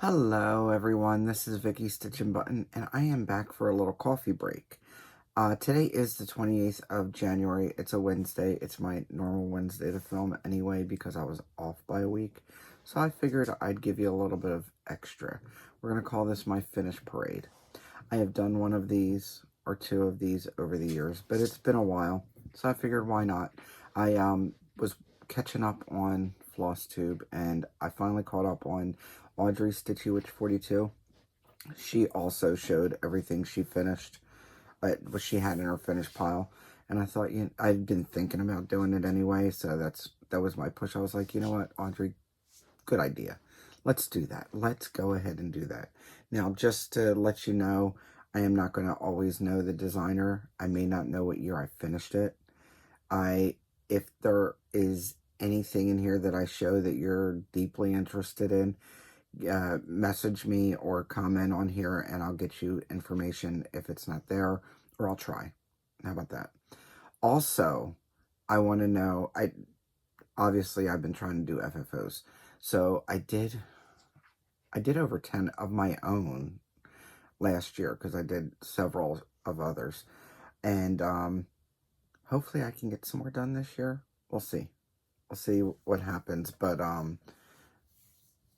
Hello everyone, this is Vicky Stitchnbutton, and I am back for a little coffee break. Today is the 28th of January. It's a Wednesday. It's my normal Wednesday to film anyway because I was off by a week. So I figured I'd give you a little bit of extra. We're going to call this my finish parade. I have done one of these or two of these over the years, but it's been a while. So I figured why not. I was catching up on Flosstube, and I finally caught up on Audrey Stitchy Witch 42. She also showed everything she finished, what she had in her finished pile. And I thought, I'd been thinking about doing it anyway, so that was my push. I was like, you know what, Audrey, good idea. Let's do that. Let's go ahead and do that. Now, just to let you know, I am not going to always know the designer. I may not know what year I finished it. If there is anything in here that I show that you're deeply interested in, message me or comment on here and I'll get you information if it's not there, or I'll try. How about that? Also, I want to know, obviously I've been trying to do FFOs. So I did over 10 of my own last year because I did several of others. And hopefully I can get some more done this year. We'll see. We'll see what happens. But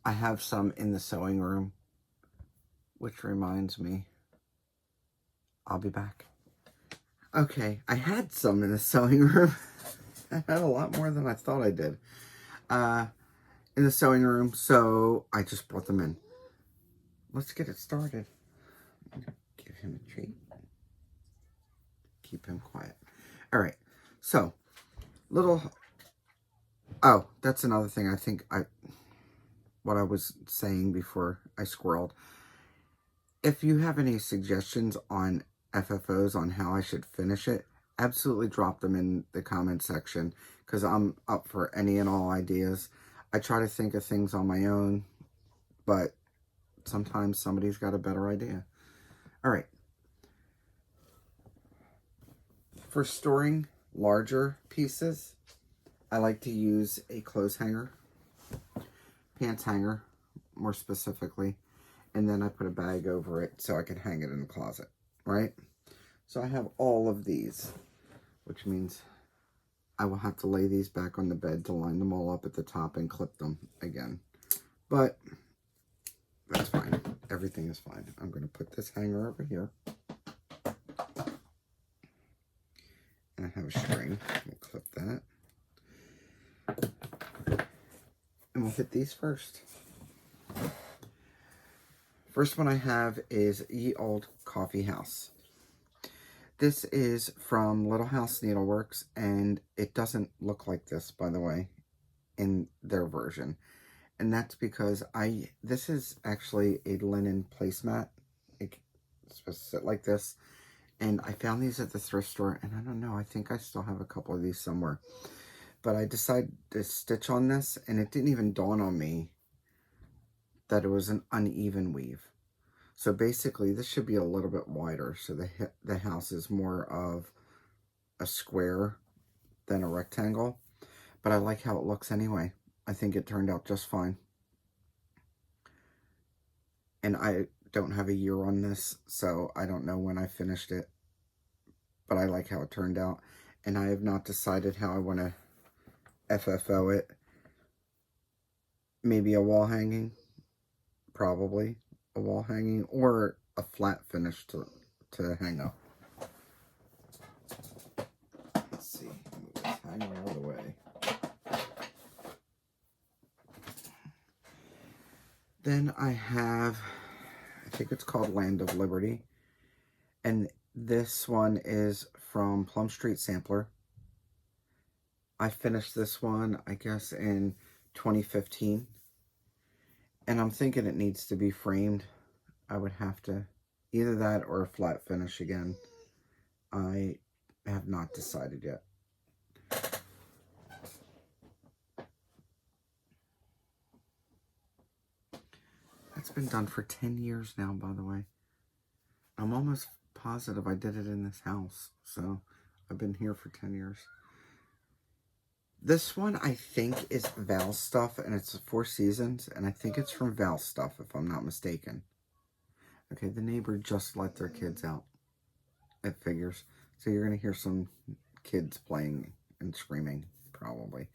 I have some in the sewing room, which reminds me, I'll be back. Okay, I had some in the sewing room. I had a lot more than I thought I did in the sewing room, so I just brought them in. Let's get it started. Give him a treat. Keep him quiet. All right, so oh, that's another thing. I think what I was saying before I squirreled. If you have any suggestions on FFOs on how I should finish it, absolutely drop them in the comment section because I'm up for any and all ideas. I try to think of things on my own, but sometimes somebody's got a better idea. All right. For storing larger pieces, I like to use a clothes hanger, pants hanger, more specifically, and then I put a bag over it so I can hang it in the closet, right? So I have all of these, which means I will have to lay these back on the bed to line them all up at the top and clip them again. But that's fine. Everything is fine. I'm going to put this hanger over here. And I have a string. We'll clip that. And we'll hit these first. First one I have is Ye Old Coffee House. This is from Little House Needleworks, and it doesn't look like this, by the way, in their version. And that's because this is actually a linen placemat. It's supposed to sit like this. And I found these at the thrift store, and I don't know, I think I still have a couple of these somewhere. But I decided to stitch on this, and it didn't even dawn on me that it was an uneven weave. So basically, this should be a little bit wider, so the house is more of a square than a rectangle. But I like how it looks anyway. I think it turned out just fine. And I don't have a year on this, so I don't know when I finished it. But I like how it turned out. And I have not decided how I want to FFO it. Maybe a wall hanging. Probably a wall hanging. Or a flat finish to hang up. Let's see. Move this hanger out of the way. Then I have, I think it's called Land of Liberty. And this one is from Plum Street Sampler. I finished this one, I guess, in 2015. And I'm thinking it needs to be framed. I would have to, either that or a flat finish again. I have not decided yet. That's been done for 10 years now, by the way. I'm almost positive I did it in this house. So I've been here for 10 years. This one I think is Val Stuff, and it's 4 Seasons, and I think it's from Val Stuff, if I'm not mistaken. Okay, the neighbor just let their kids out. It figures. So you're going to hear some kids playing and screaming, probably.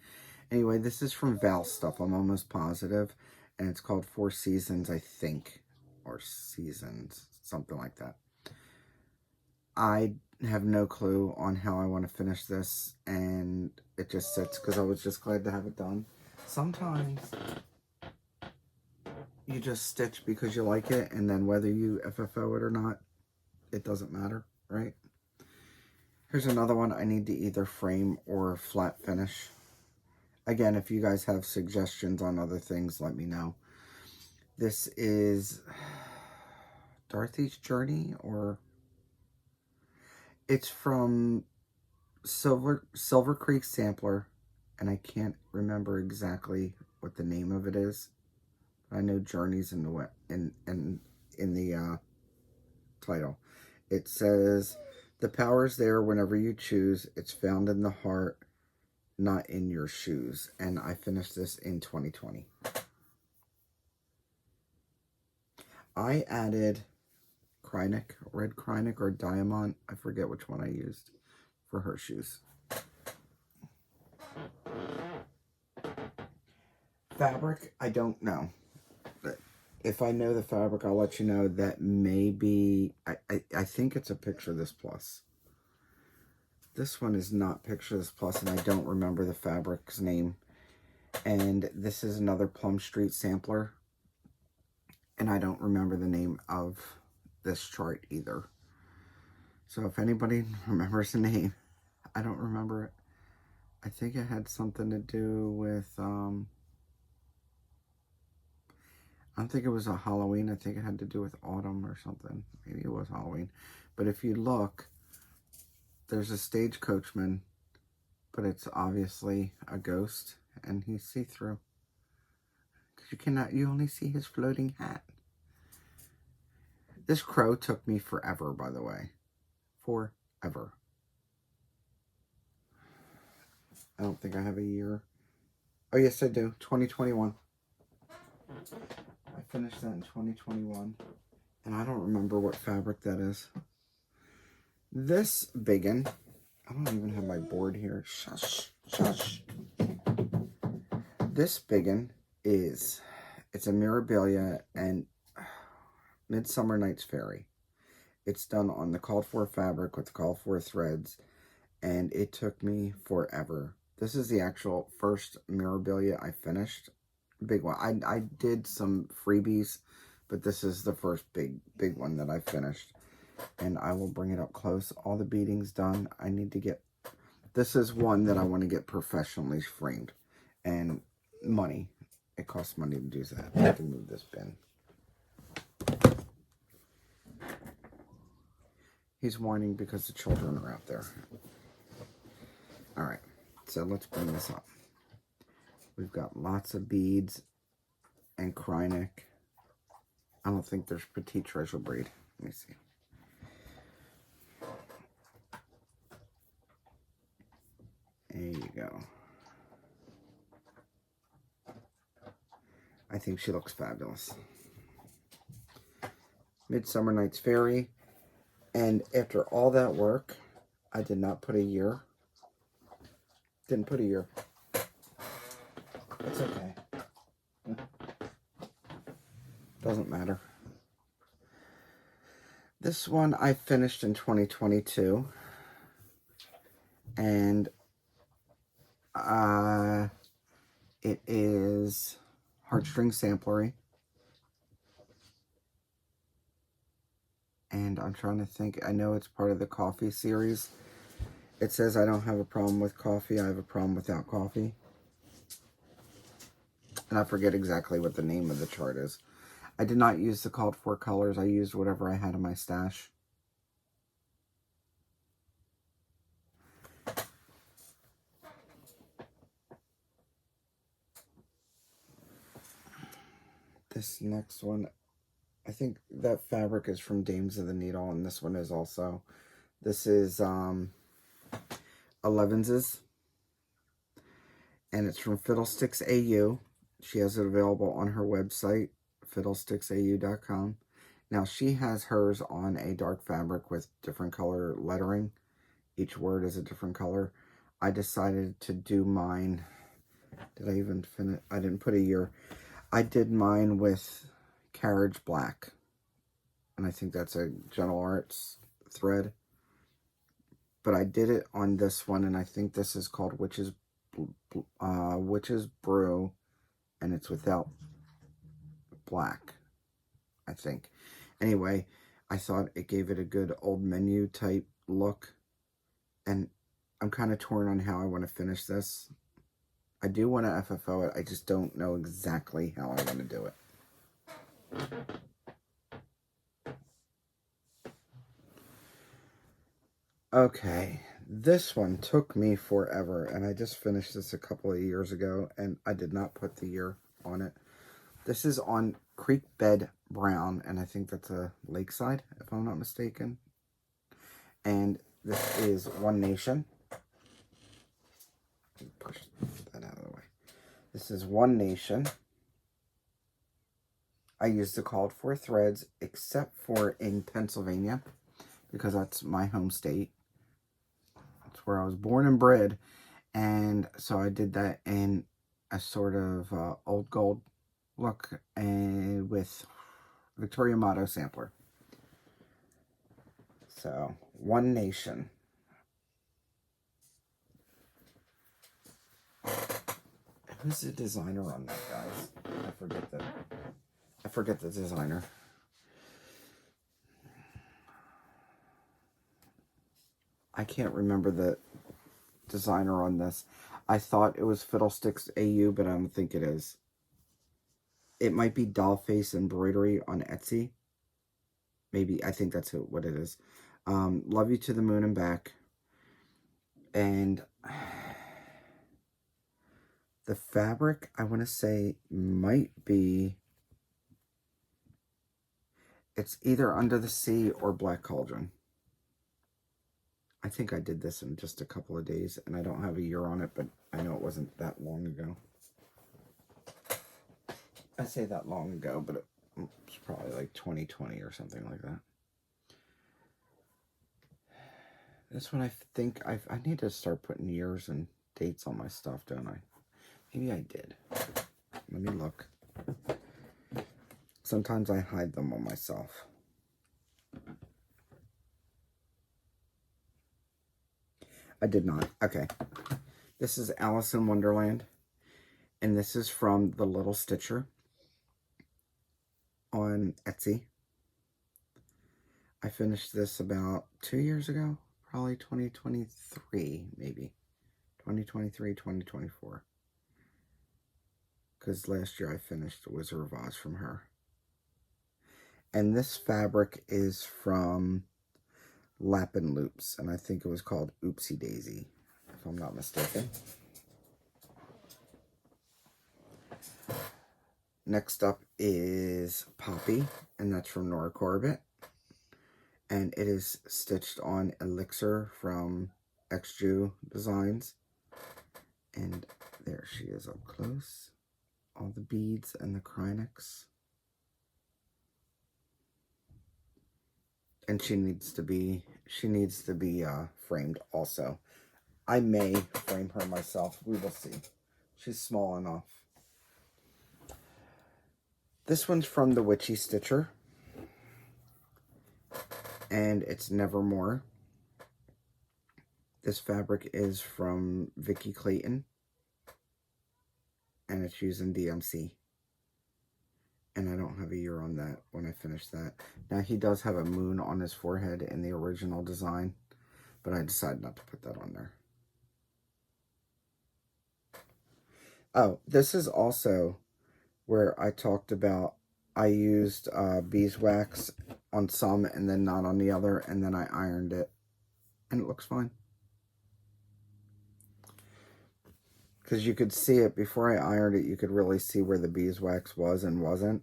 Anyway, this is from Val Stuff, I'm almost positive, and it's called 4 Seasons, I think, or Seasons, something like that. I have no clue on how I want to finish this, and it just sits because I was just glad to have it done. Sometimes you just stitch because you like it, and then whether you FFO it or not, it doesn't matter, right? Here's another one I need to either frame or flat finish. Again, if you guys have suggestions on other things, let me know. This is Dorothy's Journey, or it's from Silver Creek Sampler, and I can't remember exactly what the name of it is. I know Journey's in the title. It says, "The power's there whenever you choose. It's found in the heart, not in your shoes." And I finished this in 2020. I added Krynic, red Krynic or Diamond. I forget which one I used for her shoes. Fabric, I don't know. If I know the fabric, I'll let you know. That may be, I think it's a Picture This Plus. This one is not Picture This Plus, and I don't remember the fabric's name. And this is another Plum Street sampler, and I don't remember the name of this chart either. So if anybody remembers the name, I don't remember it. I think it had something to do with, I don't think it was a Halloween. I think it had to do with autumn or something. Maybe it was Halloween. But if you look, there's a stagecoachman, but it's obviously a ghost, and he's see-through. Because you only see his floating hat. This crow took me forever, by the way. Forever. I don't think I have a year. Oh, yes, I do. 2021. I finished that in 2021. And I don't remember what fabric that is. This biggin, I don't even have my board here. Shush, shush. This biggin it's a Mirabilia and Midsummer Night's Fairy. It's done on the called for fabric with the called for threads, and it took me forever. This is the actual first Mirabilia I finished. Big one. I did some freebies, but this is the first big one that I finished. And I will bring it up close. All the beading's done. I need to get, this is one that I want to get professionally framed. And money. It costs money to do that. I can move this bin. He's whining because the children are out there. Alright, so let's bring this up. We've got lots of beads and Krynic. I don't think there's Petite Treasure Braid. Let me see. There you go. I think she looks fabulous. Midsummer Night's Fairy. And after all that work, I did not put a year. Didn't put a year. It's okay. Doesn't matter. This one I finished in 2022. And it is Heartstring Samplery. And I'm trying to think. I know it's part of the coffee series. It says I don't have a problem with coffee. I have a problem without coffee. And I forget exactly what the name of the chart is. I did not use the called for colors. I used whatever I had in my stash. This next one, I think that fabric is from Dames of the Needle, and this one is also. This is 11's. And it's from Fiddlesticks AU. She has it available on her website, fiddlesticksau.com. Now, she has hers on a dark fabric with different color lettering. Each word is a different color. I decided to do mine. Did I even finish? I didn't put a year. I did mine with Carriage Black. And I think that's a Gentle Arts thread. But I did it on this one, and I think this is called Witch's Brew, and it's without black, I think. Anyway, I thought it gave it a good old menu type look, and I'm kind of torn on how I want to finish this. I do want to FFO it, I just don't know exactly how I want to do it. Okay, this one took me forever, and I just finished this a couple of years ago, and I did not put the year on it. This is on Creek Bed Brown, and I think that's a Lakeside, if I'm not mistaken. And this is One Nation. Push that out of the way. This is One Nation. I used the called for threads, except for in Pennsylvania, because that's my home state. That's where I was born and bred. And so I did that in a sort of old gold look and with Victoria Motto sampler. So, One Nation. Who's the designer on that, guys? I forget the designer. I can't remember the designer on this. I thought it was Fiddlesticks AU, but I don't think it is. It might be Dollface Embroidery on Etsy. Maybe, I think that's what it is. Love You to the Moon and Back. And the fabric, I want to say, might be... It's either Under the Sea or Black Cauldron. I think I did this in just a couple of days, and I don't have a year on it, but I know it wasn't that long ago. I say that long ago, but it's probably like 2020 or something like that. This one, I think I need to start putting years and dates on my stuff, don't I? Maybe I did. Let me look. Sometimes I hide them on myself. I did not. Okay. This is Alice in Wonderland. And this is from The Little Stitcher on Etsy. I finished this about 2 years ago. Probably 2023, maybe. 2023, 2024. Because last year I finished Wizard of Oz from her. And this fabric is from Lappin' Loops, and I think it was called Oopsie Daisy, if I'm not mistaken. Next up is Poppy, and that's from Nora Corbett. And it is stitched on Elixir from XJU Designs. And there she is up close. All the beads and the Krynex. And she needs to be framed also. I may frame her myself. We will see. She's small enough. This one's from the Witchy Stitcher. And it's Nevermore. This fabric is from Vicky Clayton. And it's using DMC. And I don't have a year on that when I finish that. Now, he does have a moon on his forehead in the original design. But I decided not to put that on there. Oh, this is also where I talked about I used beeswax on some and then not on the other. And then I ironed it. And it looks fine. Because you could see it before I ironed it. You could really see where the beeswax was and wasn't.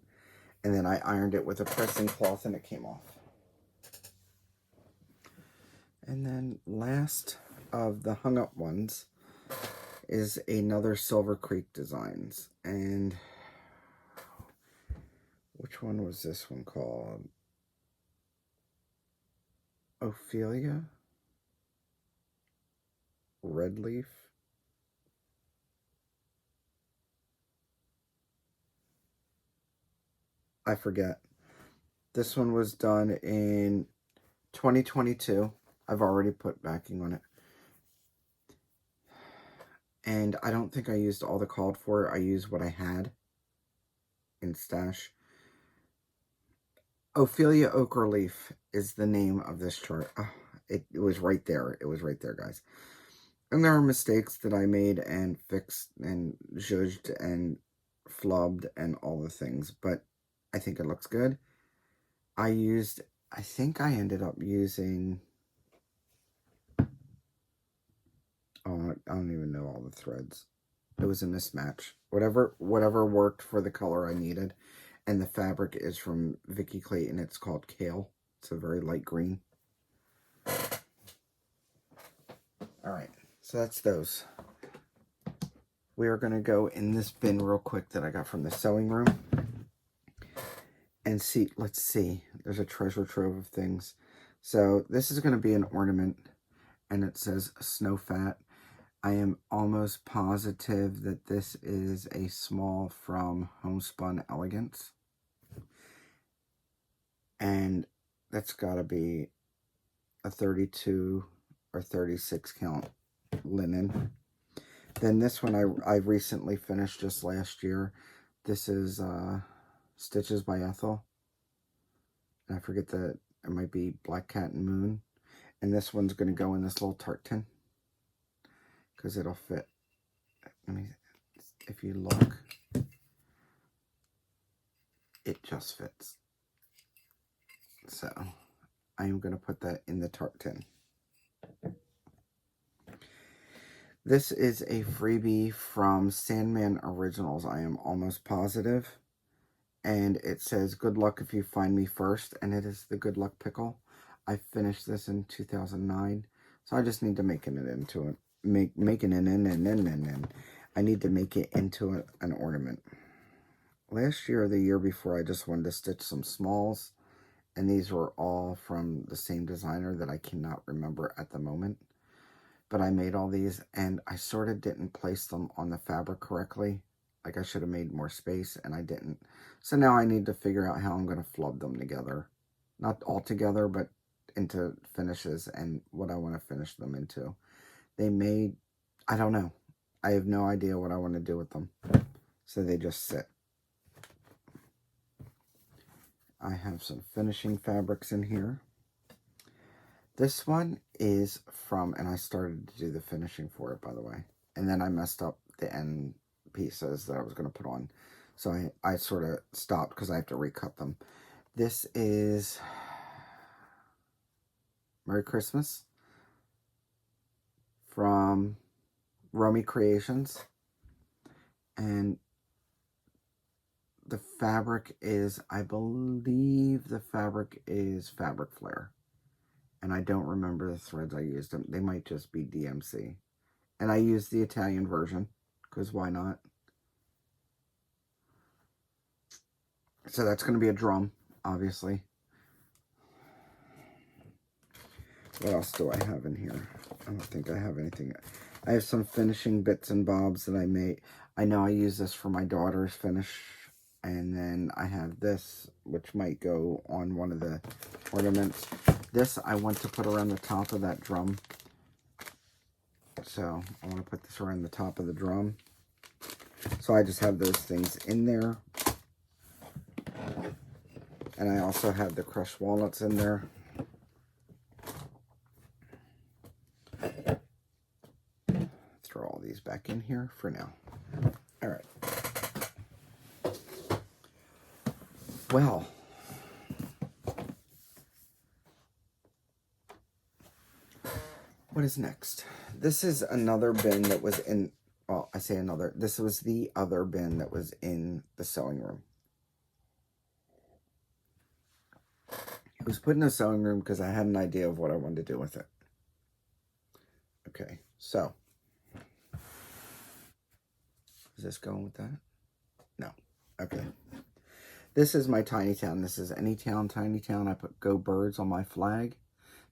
And then I ironed it with a pressing cloth and it came off. And then last of the hung up ones is another Silver Creek Designs. And which one was this one called? Ophelia? Red Leaf? I forget. This one was done in 2022. I've already put backing on it. And I don't think I used all the called for. I used what I had in stash. Ophelia Ochre Leaf is the name of this chart. It was right there. It was right there, guys. And there are mistakes that I made and fixed and zhuzhed and flubbed and all the things. But I think it looks good. I think I ended up using... Oh, I don't even know all the threads. It was a mismatch. Whatever worked for the color I needed. And the fabric is from Vicky Clayton. It's called Kale. It's a very light green. Alright, so that's those. We are going to go in this bin real quick that I got from the sewing room. And see, let's see. There's a treasure trove of things. So this is going to be an ornament. And it says Snow Fat. I am almost positive that this is a small from Homespun Elegance. And that's got to be a 32 or 36 count linen. Then this one I recently finished just last year. This is Stitches by Ethel. And I forget it might be Black Cat and Moon. And this one's going to go in this little tart tin. Because it'll fit. If you look, it just fits. So, I am going to put that in the tart tin. This is a freebie from Sandman Originals, I am almost positive. And it says, good luck if you find me first. And it is the Good Luck Pickle. I finished this in 2009. So I just need to make it into it. I need to make it into an ornament. Last year or the year before, I just wanted to stitch some smalls. And these were all from the same designer that I cannot remember at the moment. But I made all these, and I sort of didn't place them on the fabric correctly. Like I should have made more space, and I didn't. So now I need to figure out how I'm going to flub them together. Not all together, but into finishes and what I want to finish them into. They made, I don't know. I have no idea what I want to do with them. So they just sit. I have some finishing fabrics in here. This one is from, and I started to do the finishing for it, by the way. And then I messed up the end pieces that I was going to put on. So I sort of stopped because I have to recut them. This is Merry Christmas from Romy Creations. And the fabric is, I believe the fabric is Fabric Flare. And I don't remember the threads I used. They might just be DMC. And I used the Italian version, because why not? So that's going to be a drum, obviously. What else do I have in here? I don't think I have anything. I have some finishing bits and bobs that I made. I know I use this for my daughter's finish. And then I have this, which might go on one of the ornaments. This I want to put around the top of that drum. So I want to put this around the top of the drum. So I just have those things in there. And I also have the crushed walnuts in there. Throw all these back in here for now. All right. Well, what is next? This is another bin that was in, well, I say another. This was the other bin that was in the sewing room. It was put in the sewing room because I had an idea of what I wanted to do with it. Okay, so Is this going with that? No. Okay. This is my tiny town. This is any town, tiny town. I put Go Birds on my flag.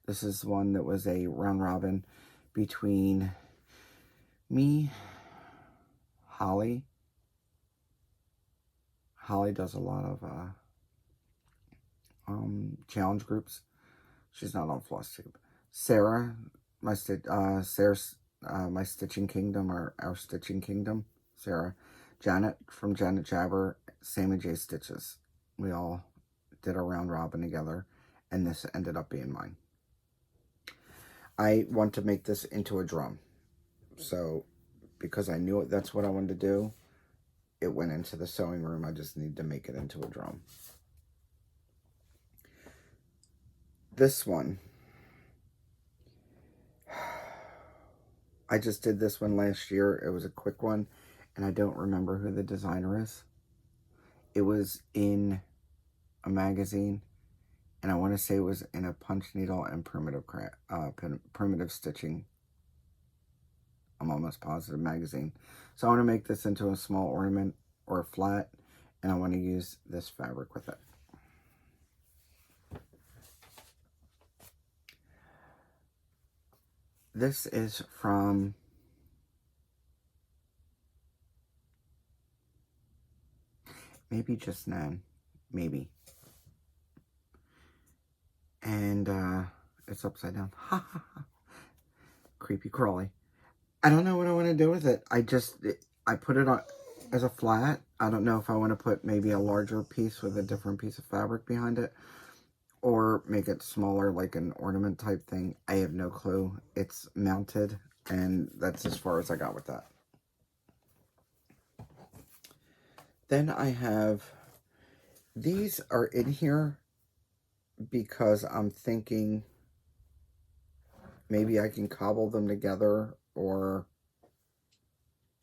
This is one that was a round robin between me, Holly. Holly does a lot of challenge groups. She's not on Flosstube. Sarah, my Stitching Kingdom, or our Stitching Kingdom. Sarah. Janet from Janet Jabber. Sammy J Stitches. We all did a round robin together, and this ended up being mine. I want to make this into a drum. So, because I knew that's what I wanted to do, it went into the sewing room. I just need to make it into a drum. This one, I just did this one last year. It was a quick one, and I don't remember who the designer is. It was in a magazine, and I want to say it was in a punch needle and primitive stitching. I'm almost positive magazine. So I want to make this into a small ornament or a flat, and I want to use this fabric with it. This is from maybe Just Nan, maybe. And it's upside down. Ha ha ha. Creepy crawly. I don't know what I want to do with it. I put it on as a flat. I don't know if I want to put maybe a larger piece with a different piece of fabric behind it, or make it smaller, like an ornament type thing. I have no clue. It's mounted, and that's as far as I got with that. Then I have, these are in here because I'm thinking maybe I can cobble them together or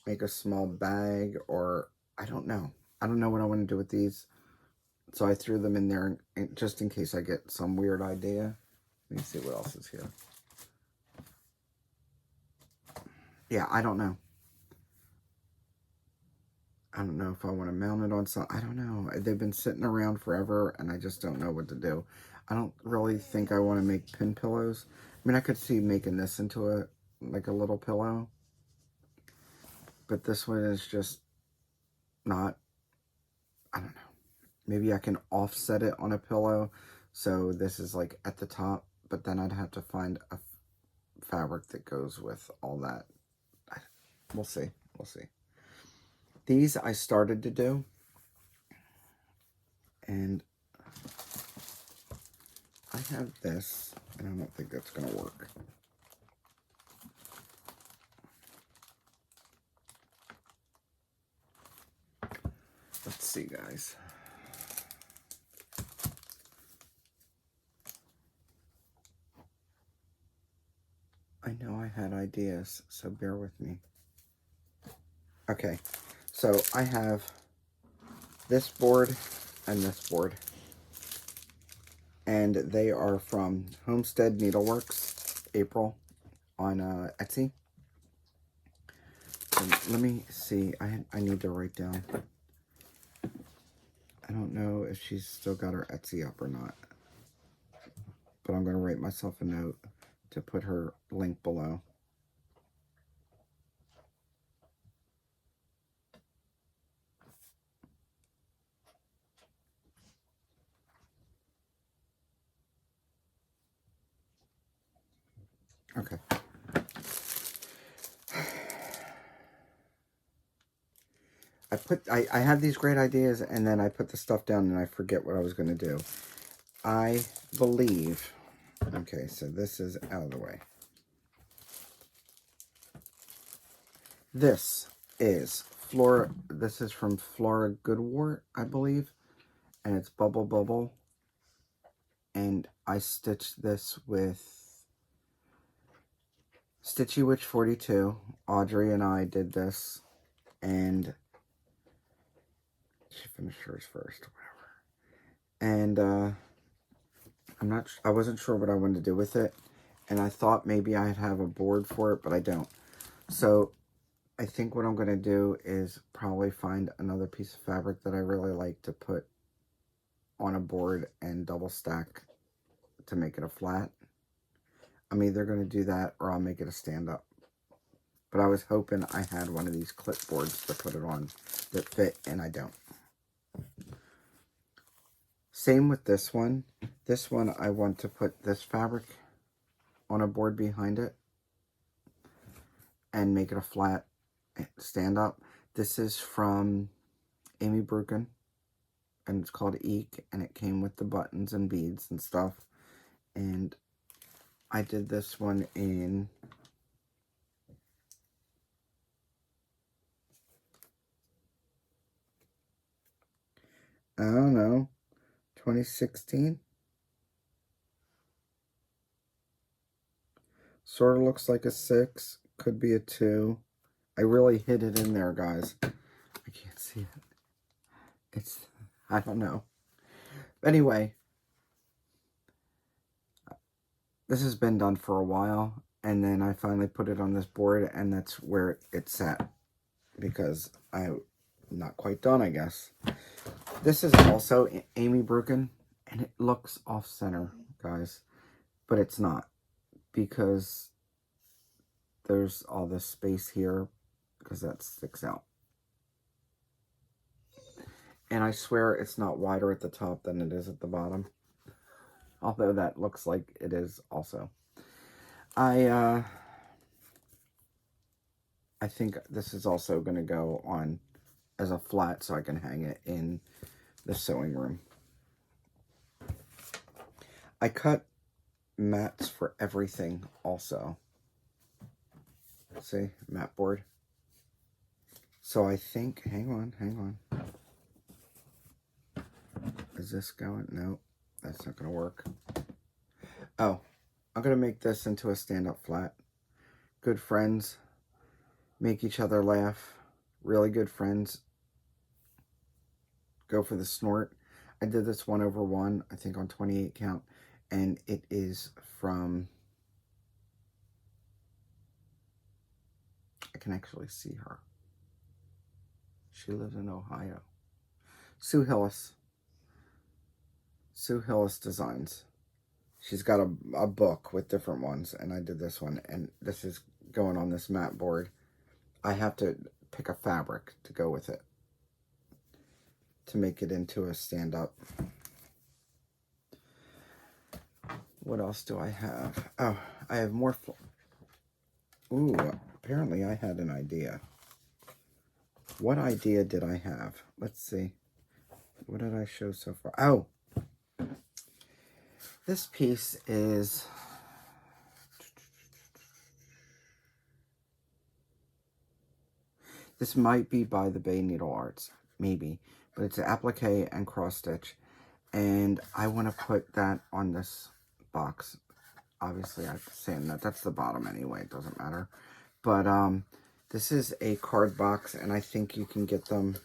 make a small bag, or I don't know. I don't know what I want to do with these. So I threw them in there just in case I get some weird idea. Let me see what else is here. Yeah, I don't know. I don't know if I want to mount it on some. I don't know. They've been sitting around forever, and I just don't know what to do. I don't really think I want to make pin pillows. I mean, I could see making this into a little pillow. But this one is just not, I don't know. Maybe I can offset it on a pillow. So this is like at the top, but then I'd have to find a fabric that goes with all that. We'll see. We'll see. These I started to do. And I have this, and I don't think that's going to work. Let's see, guys. I know I had ideas, so bear with me. Okay, so I have this board and this board. And they are from Homestead Needleworks, April, on Etsy. So let me see. I need to write down. I don't know if she's still got her Etsy up or not. But I'm going to write myself a note to put her link below. Okay. I have these great ideas, and then I put the stuff down and I forget what I was going to do. I believe, okay, so this is out of the way. This is this is from Flora Goodwort, I believe, and it's Bubble Bubble. And I stitched this with Stitchy Witch 42. Audrey and I did this, and she finished hers first, whatever. And I wasn't sure what I wanted to do with it, and I thought maybe I'd have a board for it, but I don't. So I think what I'm going to do is probably find another piece of fabric that I really like to put on a board and double stack to make it a flat. I'm either going to do that or I'll make it a stand-up. But I was hoping I had one of these clipboards to put it on that fit, and I don't. Same with this one. This one I want to put this fabric on a board behind it and make it a flat stand-up. This is from Amy Brucken, and it's called Eek, and it came with the buttons and beads and stuff. And I did this one in I don't know, 2016. Sort of looks like a 6, could be a 2. I really hid it in there, guys. I can't see it. I don't know. Anyway, this has been done for a while, and then I finally put it on this board, and that's where it's at, because I'm not quite done, I guess. This is also Amy Brucken, and it looks off-center, guys, but it's not, because there's all this space here, because that sticks out. And I swear it's not wider at the top than it is at the bottom, although that looks like it is also. I think this is also going to go on as a flat so I can hang it in the sewing room. I cut mats for everything also. See, mat board. So I think, hang on. Is this going? No, that's not going to work. Oh, I'm going to make this into a stand-up flat. Good friends. Make each other laugh. Really good friends. Go for the snort. I did this 1/1, I think on 28 count. And it is from... I can actually see her. She lives in Ohio. Sue Hillis. Sue Hillis Designs. She's got a book with different ones, and I did this one, and this is going on this mat board. I have to pick a fabric to go with it to make it into a stand-up. What else do I have? Oh, I have more. Ooh, apparently I had an idea. What idea did I have? Let's see. What did I show so far? Oh, this piece is... This might be by the Bay Needle Arts, maybe. But it's an applique and cross stitch. And I want to put that on this box. Obviously, I'm saying that. That's the bottom anyway. It doesn't matter. But this is a card box, and I think you can get them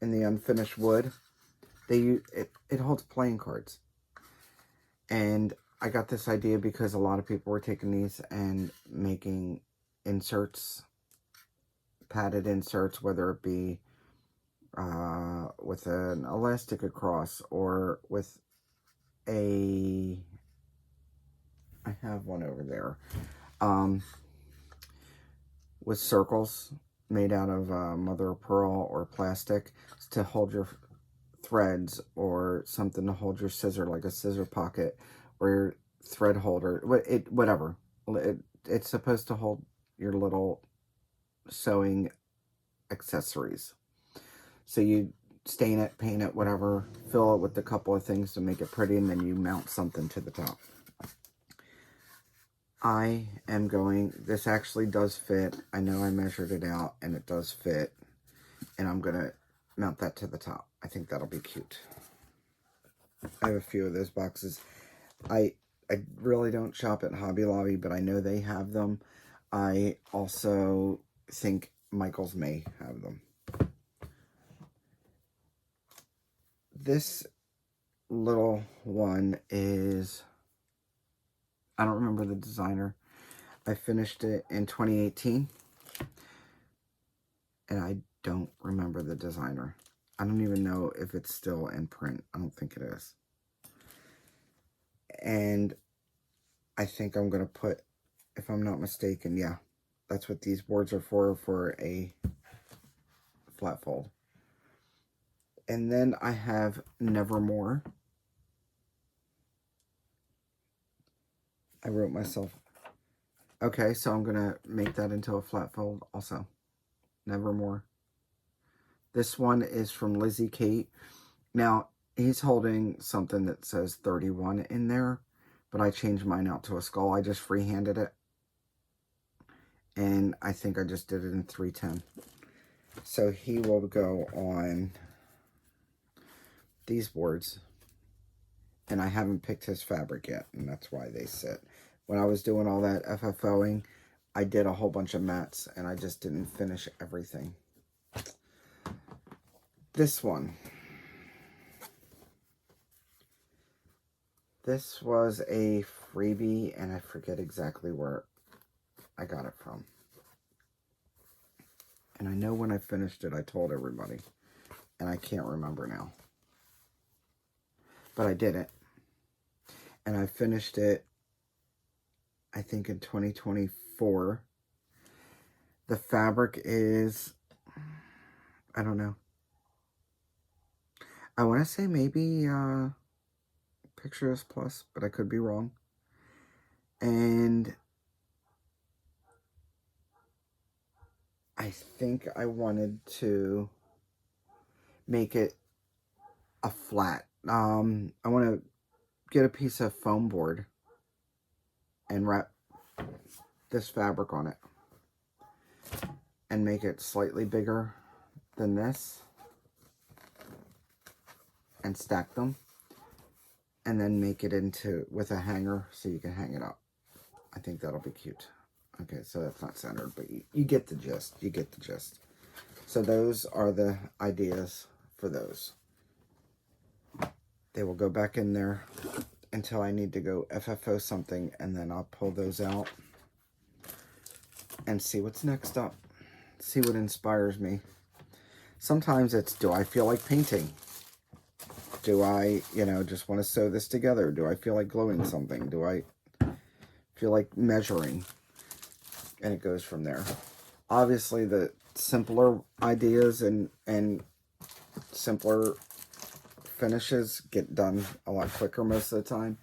in the unfinished wood. It holds playing cards. And I got this idea because a lot of people were taking these and making inserts, padded inserts, whether it be with an elastic across or with I have one over there, with circles made out of mother of pearl or plastic to hold your threads, or something to hold your scissor, like a scissor pocket, or your thread holder, whatever. It's supposed to hold your little sewing accessories. So you stain it, paint it, whatever, fill it with a couple of things to make it pretty, and then you mount something to the top. I am going, this actually does fit. I know I measured it out, and it does fit. And I'm going to mount that to the top. I think that'll be cute. I have a few of those boxes. I really don't shop at Hobby Lobby, but I know they have them. I also think Michaels may have them. This little one is, I don't remember the designer. I finished it in 2018. And I don't remember the designer. I don't even know if it's still in print. I don't think it is. And I think I'm going to put, if I'm not mistaken, yeah, that's what these boards are for a flat fold. And then I have Nevermore. I wrote myself, okay, so I'm going to make that into a flat fold also. Nevermore. This one is from Lizzie Kate. Now, he's holding something that says 31 in there, but I changed mine out to a skull. I just freehanded it. And I think I just did it in 310. So he will go on these boards. And I haven't picked his fabric yet, and that's why they sit. When I was doing all that FFOing, I did a whole bunch of mats, and I just didn't finish everything. This one. This was a freebie, and I forget exactly where I got it from. And I know when I finished it, I told everybody. And I can't remember now. But I did it. And I finished it, I think, in 2024. The fabric is, I don't know. I want to say maybe Pictures Plus, but I could be wrong. And I think I wanted to make it a flat. I want to get a piece of foam board and wrap this fabric on it and make it slightly bigger than this and stack them and then make it into with a hanger so you can hang it up. I think that'll be cute. Okay, so that's not centered, but you get the gist. You get the gist. So those are the ideas for those. They will go back in there until I need to go FFO something, and then I'll pull those out and see what's next up. See what inspires me. Sometimes it's, do I feel like painting? Do I, just want to sew this together? Do I feel like gluing something? Do I feel like measuring? And it goes from there. Obviously, the simpler ideas and simpler finishes get done a lot quicker most of the time.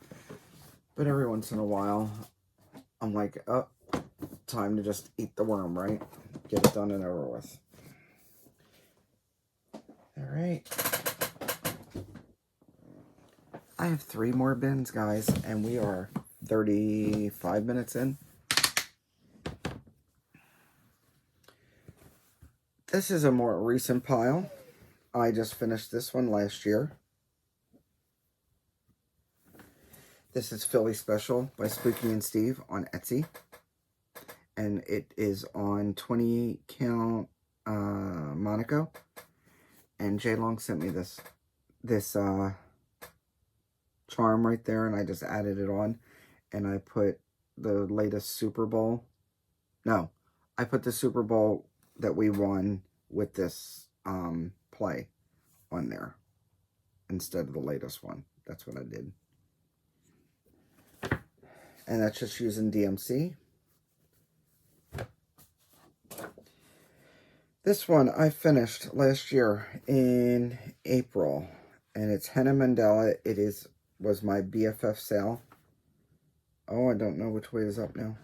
But every once in a while, I'm like, oh, time to just eat the worm, right? Get it done and over with. All right. I have 3 more bins, guys, and we are 35 minutes in. This is a more recent pile. I just finished this one last year. This is Philly Special by Spooky and Steve on Etsy. And it is on 20 count Monaco. And Jay Long sent me this charm right there, and I just added it on. And I put the latest Super Bowl. No, I put the Super Bowl that we won with this play on there instead of the latest one. That's what I did. And that's just using DMC. This one I finished last year in April, and it's Henna Mandela. It was my BFF sale. Oh, I don't know which way is up now.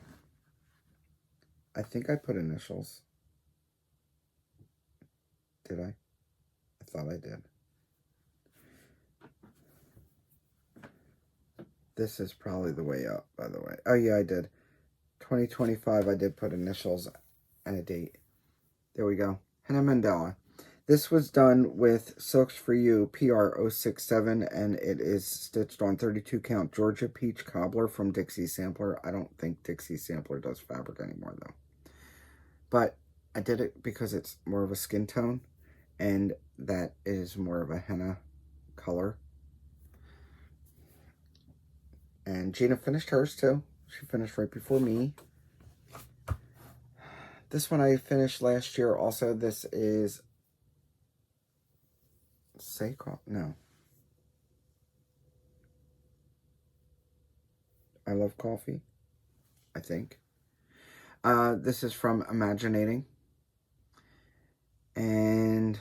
I think I put initials. Did I? I thought I did. This is probably the way up, by the way. Oh, yeah, I did. 2025, I did put initials and a date. There we go. Henna Mandela. This was done with Silks For You PR067, and it is stitched on 32 count Georgia Peach Cobbler from Dixie Sampler. I don't think Dixie Sampler does fabric anymore, though. But I did it because it's more of a skin tone, and that is more of a henna color. And Gina finished hers, too. She finished right before me. This one I finished last year also. This is no. I love coffee, I think. This is from Imaginating. And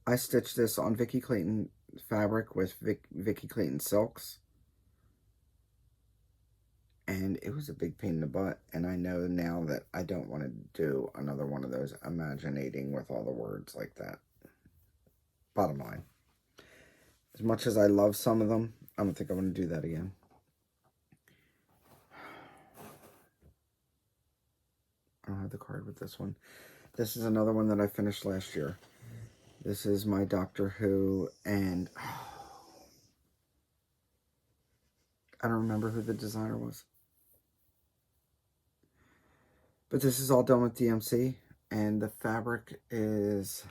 I stitched this on Vicky Clayton fabric with Vicky Clayton silks. And it was a big pain in the butt. And I know now that I don't want to do another one of those Imaginating with all the words like that. Bottom line. As much as I love some of them, I don't think I'm going to do that again. I don't have the card with this one. This is another one that I finished last year. This is my Doctor Who, and I don't remember who the designer was. But this is all done with DMC, and the fabric is,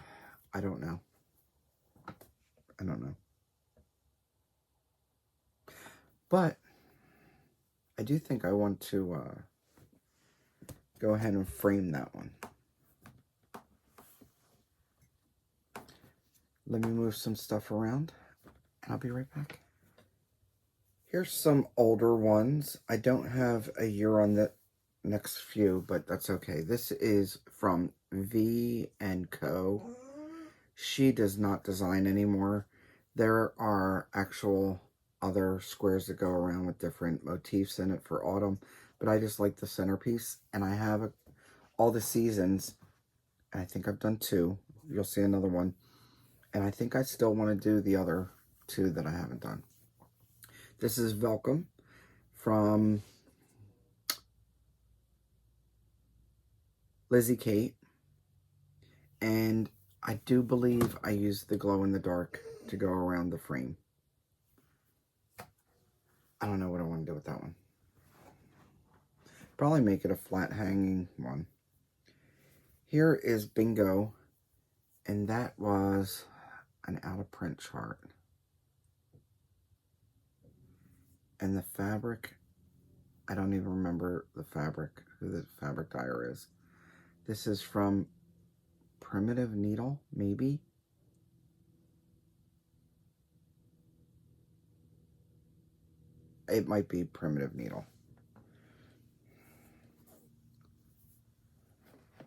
I don't know. I don't know. But I do think I want to go ahead and frame that one. Let me move some stuff around, and I'll be right back. Here's some older ones. I don't have a year on the next few, but that's okay. This is from V & Co. She does not design anymore. There are actual other squares that go around with different motifs in it for autumn, but I just like the centerpiece, and I have all the seasons. I think I've done 2. You'll see another one. And I think I still want to do the other 2 that I haven't done. This is Welcome from Lizzie Kate. And I do believe I used the glow in the dark to go around the frame. I don't know what I want to do with that one. Probably make it a flat hanging one. Here is Bingo. And that was an out of print chart. And the fabric, I don't even remember the fabric, who the fabric dyer is. This is from Primitive Needle, maybe. It might be Primitive Needle.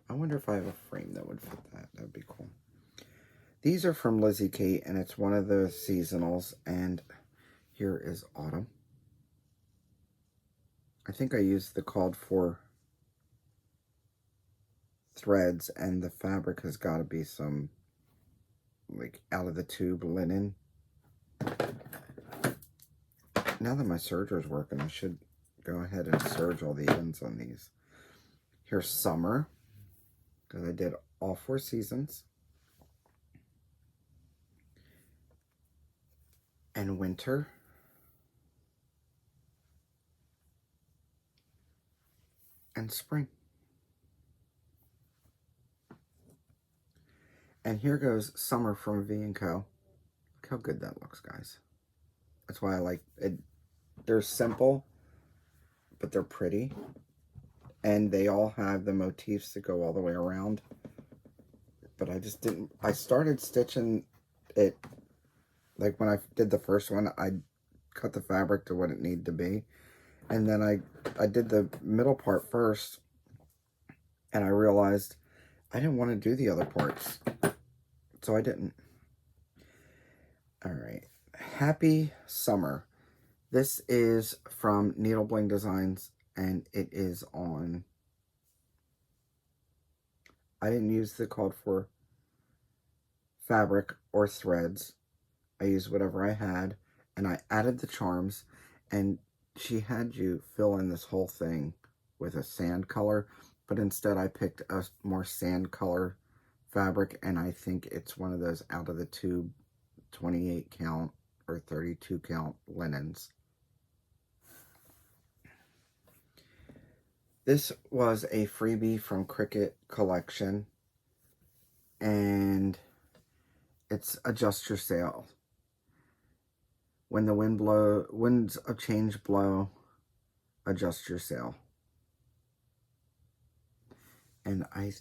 I wonder if I have a frame that would fit that. That would be cool. These are from Lizzie Kate, and it's one of the seasonals, and here is Autumn. I think I used the called for threads, and the fabric has got to be some, like, out of the tube linen. Now that my serger's working, I should go ahead and serge all the ends on these. Here's Summer, because I did all 4 seasons. And Winter. And Spring. And here goes Summer from V & Co. Look how good that looks, guys. That's why I like it. They're simple, but they're pretty. And they all have the motifs that go all the way around. But I just didn't... I started stitching it... Like, when I did the first one, I cut the fabric to what it needed to be. And then I did the middle part first. And I realized I didn't want to do the other parts. So I didn't. Alright. Happy Summer. This is from Needle Bling Designs. And it is on... I didn't use the called for fabric or threads. I used whatever I had, and I added the charms, and she had you fill in this whole thing with a sand color, but instead I picked a more sand color fabric, and I think it's one of those out of the tube 28 count or 32 count linens. This was a freebie from Cricut Collection, and it's Adjust Your Sail. When the winds of change blow, adjust your sail. And I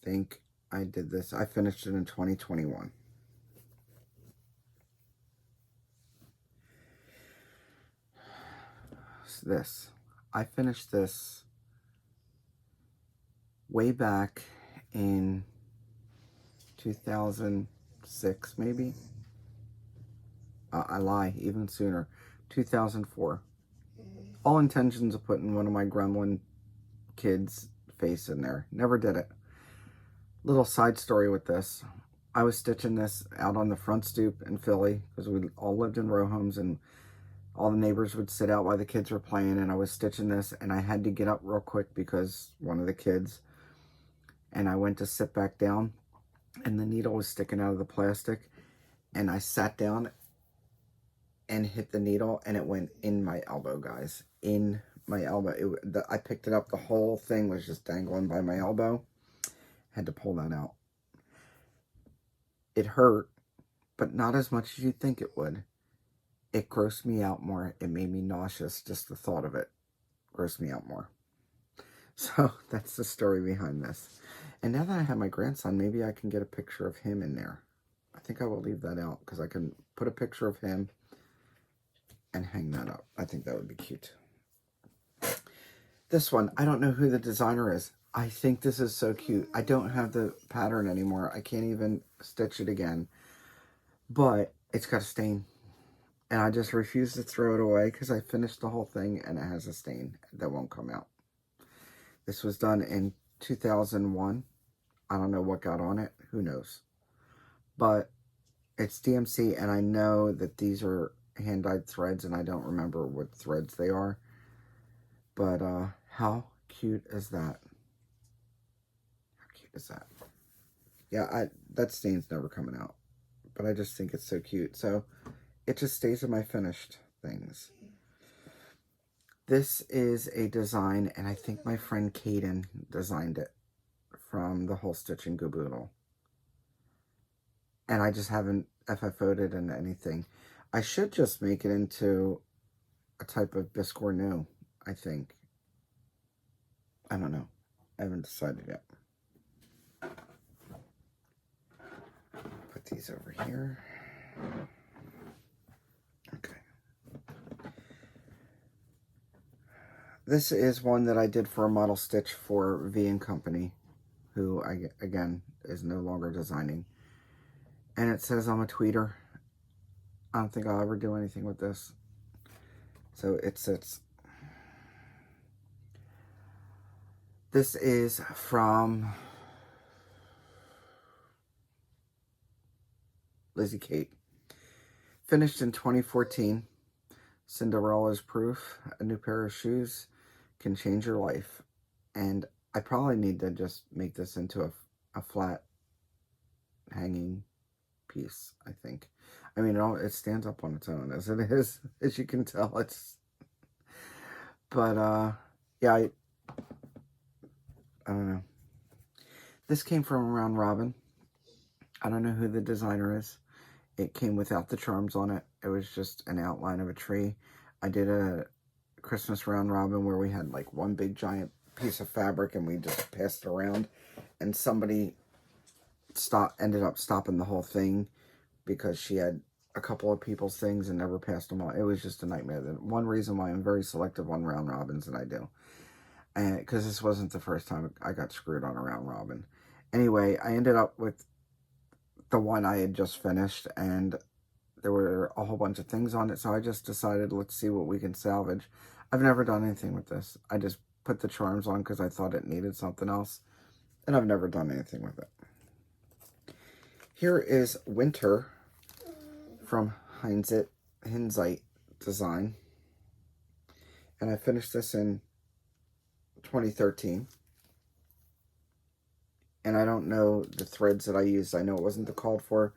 think I did this. I finished it in 2021. This. I finished this way back in 2006, maybe. I lie, even sooner. 2004. All intentions of putting one of my gremlin kids' face in there. Never did it. Little side story with this. I was stitching this out on the front stoop in Philly because we all lived in row homes, and all the neighbors would sit out while the kids were playing, and I was stitching this, and I had to get up real quick because one of the kids, and I went to sit back down, and the needle was sticking out of the plastic, and I sat down and hit the needle, and it went in my elbow, guys. In my elbow. I picked it up. The whole thing was just dangling by my elbow. Had to pull that out. It hurt, but not as much as you'd think it would. It grossed me out more. It made me nauseous. Just the thought of it grossed me out more. So that's the story behind this. And now that I have my grandson, maybe I can get a picture of him in there. I think I will leave that out because I can put a picture of him and hang that up. I think that would be cute. This one, I don't know who the designer is. I think this is so cute. I don't have the pattern anymore. I can't even stitch it again. But it's got a stain. And I just refuse to throw it away because I finished the whole thing and it has a stain that won't come out. This was done in 2001. I don't know what got on it. Who knows? But it's DMC, and I know that these are hand-dyed threads, and I don't remember what threads they are. But how cute is that? How cute is that? Yeah, that stain's never coming out. But I just think it's so cute. So it just stays in my finished things. This is a design, and I think my friend Kaden designed it from the whole Stitchnbutton. And I just haven't FFO'd it into anything. I should just make it into a type of biscuit new, I think. I don't know. I haven't decided yet. Put these over here. Okay. This is one that I did for a model stitch for V & Company, who, again, is no longer designing. And it says I'm a tweeter. I don't think I'll ever do anything with this. So it sits. This is from Lizzie Kate. Finished in 2014. Cinderella's proof. A new pair of shoes can change your life. And I probably need to just make this into a flat hanging piece, I think. I mean, it stands up on its own as it is, as you can tell. But yeah, I don't know. This came from Round Robin. I don't know who the designer is. It came without the charms on it. It was just an outline of a tree. I did a Christmas Round Robin where we had like one big giant piece of fabric and we just passed it around. And somebody ended up stopping the whole thing because she had a couple of people's things and never passed them on. It was just a nightmare. One reason why I'm very selective on Round Robins that I do. And because this wasn't the first time I got screwed on a Round Robin. Anyway, I ended up with the one I had just finished, and there were a whole bunch of things on it, so I just decided, let's see what we can salvage. I've never done anything with this. I just put the charms on because I thought it needed something else, and I've never done anything with it. Here is Winter from Hindsight Design, and I finished this in 2013. And I don't know the threads that I used. I know it wasn't the called for.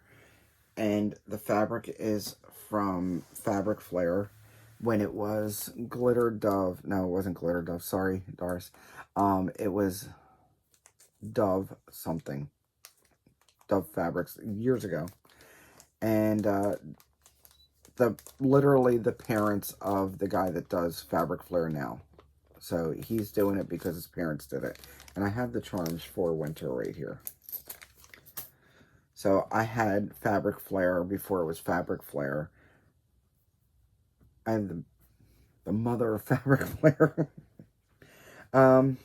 And the fabric is from Fabric Flare when it was Glitter Dove. No, it wasn't Glitter Dove. Sorry, Doris. It was Dove something. Dove Fabrics years ago. And literally the parents of the guy that does Fabric Flare now. So he's doing it because his parents did it. And I have the charms for winter right here. So I had Fabric Flare before it was Fabric Flare. I have the mother of Fabric Flare. Don't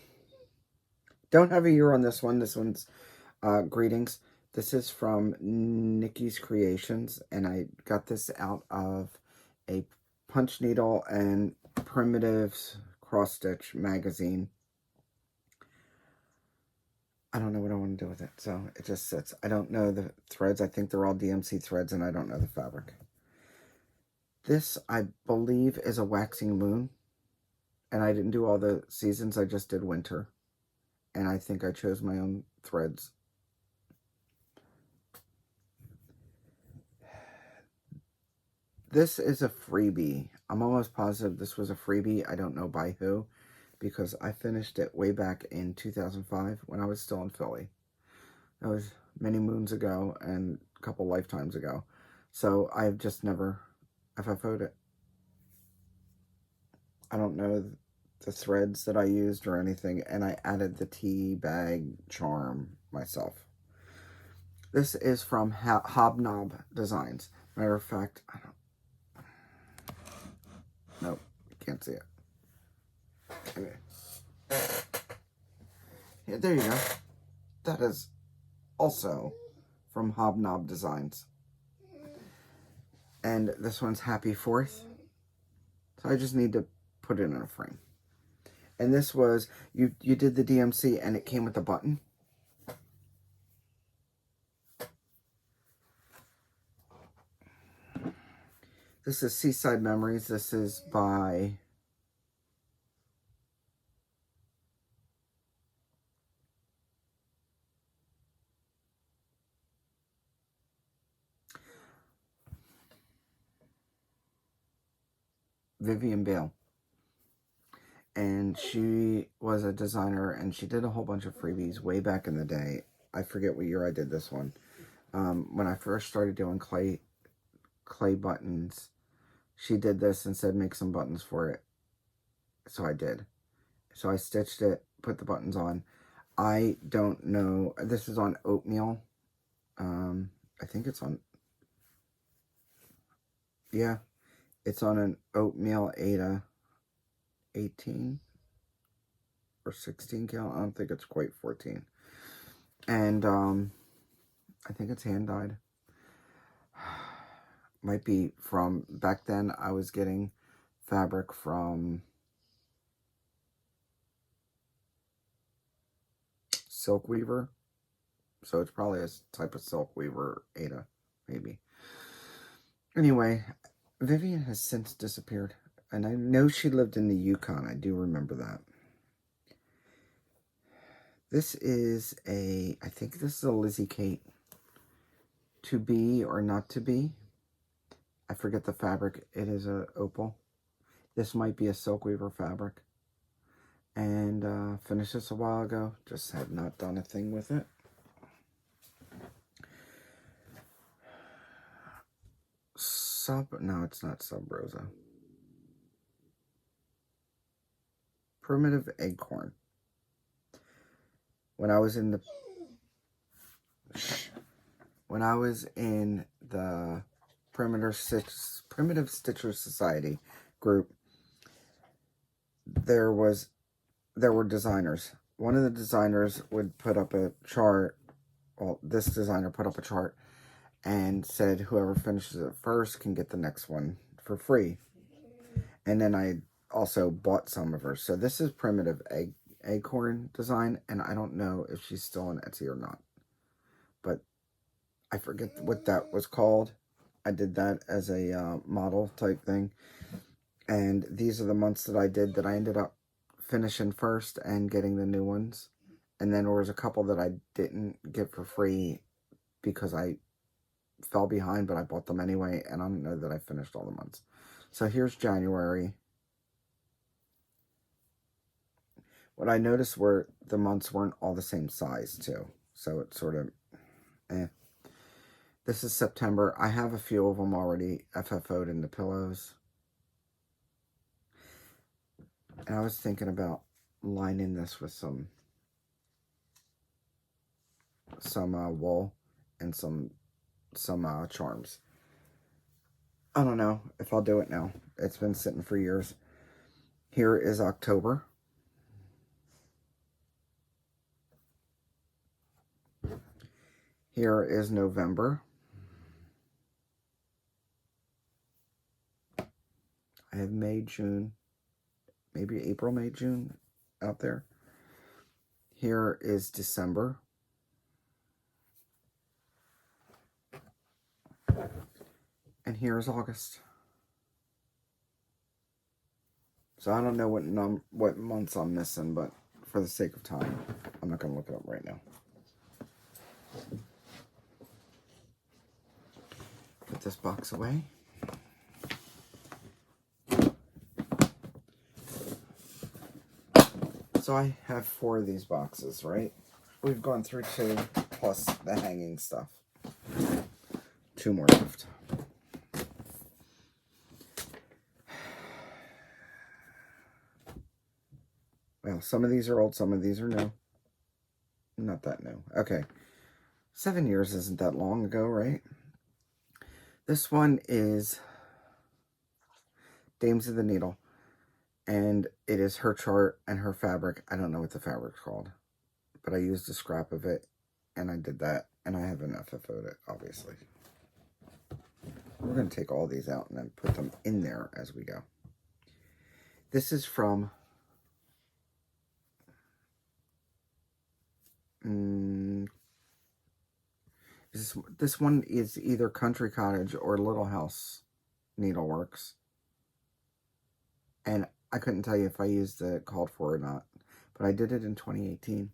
have a year on this one. This one's Greetings. This is from Nikki's Creations, and I got this out of a punch needle and primitives cross stitch magazine. I don't know what I want to do with it, so it just sits. I don't know the threads. I think they're all DMC threads, and I don't know the fabric. This, I believe, is a waxing moon, and I didn't do all the seasons. I just did winter, and I think I chose my own threads. This is a freebie. I'm almost positive this was a freebie. I don't know by who, because I finished it way back in 2005 when I was still in Philly. That was many moons ago and a couple lifetimes ago. So I've just never FFO'd it. I don't know the threads that I used or anything, and I added the tea bag charm myself. This is from Hobnob Designs. Matter of fact, I don't. Nope, can't see it. Okay. Yeah, there you go. That is also from Hobnob Designs. And this one's Happy 4th. So I just need to put it in a frame. And this was, you did the DMC and it came with a button. This is Seaside Memories. This is by Vivian Bale. And she was a designer and she did a whole bunch of freebies way back in the day. I forget what year I did this one. When I first started doing clay buttons, she did this and said make some buttons for it. So I did. So I stitched it, put the buttons on. I don't know. This is on oatmeal. I think it's on, yeah, it's on an oatmeal Ada 18 or 16 count. I don't think it's quite 14. And I think it's hand dyed. Might be from back then. I was getting fabric from Silk Weaver, so it's probably a type of Silk Weaver Ada, maybe. Anyway, Vivian has since disappeared, and I know she lived in the Yukon. I do remember that. This is a, I think this is a Lizzie Kate. To be or not to be. I forget the fabric. It is a opal. This might be a Silk Weaver fabric. And finished this a while ago. Just have not done a thing with it. No, it's not Sub Rosa. Primitive Acorn. When I was in the Primitive Stitcher Society group, there were designers. One of the designers would put up a chart. Well, this designer put up a chart and said whoever finishes it first can get the next one for free. And then I also bought some of hers. So this is Primitive Acorn design, and I don't know if she's still on Etsy or not. But I forget what that was called. I did that as a model type thing. And these are the months that I did that I ended up finishing first and getting the new ones. And then there was a couple that I didn't get for free because I fell behind, but I bought them anyway, and I don't know that I finished all the months. So here's January. What I noticed were the months weren't all the same size too. So it's sort of, This is September. I have a few of them already FFO'd in the pillows. And I was thinking about lining this with some wool and some charms. I don't know if I'll do it now. It's been sitting for years. Here is October. Here is November. I have May, June, maybe April, May, June out there. Here is December. And here is August. So I don't know what months I'm missing, but for the sake of time, I'm not going to look it up right now. Put this box away. So I have 4 of these boxes, right? We've gone through 2, plus the hanging stuff. 2 more left. Well, some of these are old, some of these are new. Not that new. Okay. 7 years isn't that long ago, right? This one is Dames of the Needle. And it is her chart and her fabric. I don't know what the fabric's called. But I used a scrap of it. And I did that. And I haven't FFO'd it, obviously. We're going to take all these out and then put them in there as we go. This is from... this one is either Country Cottage or Little House Needleworks. And I couldn't tell you if I used the called for or not. But I did it in 2018.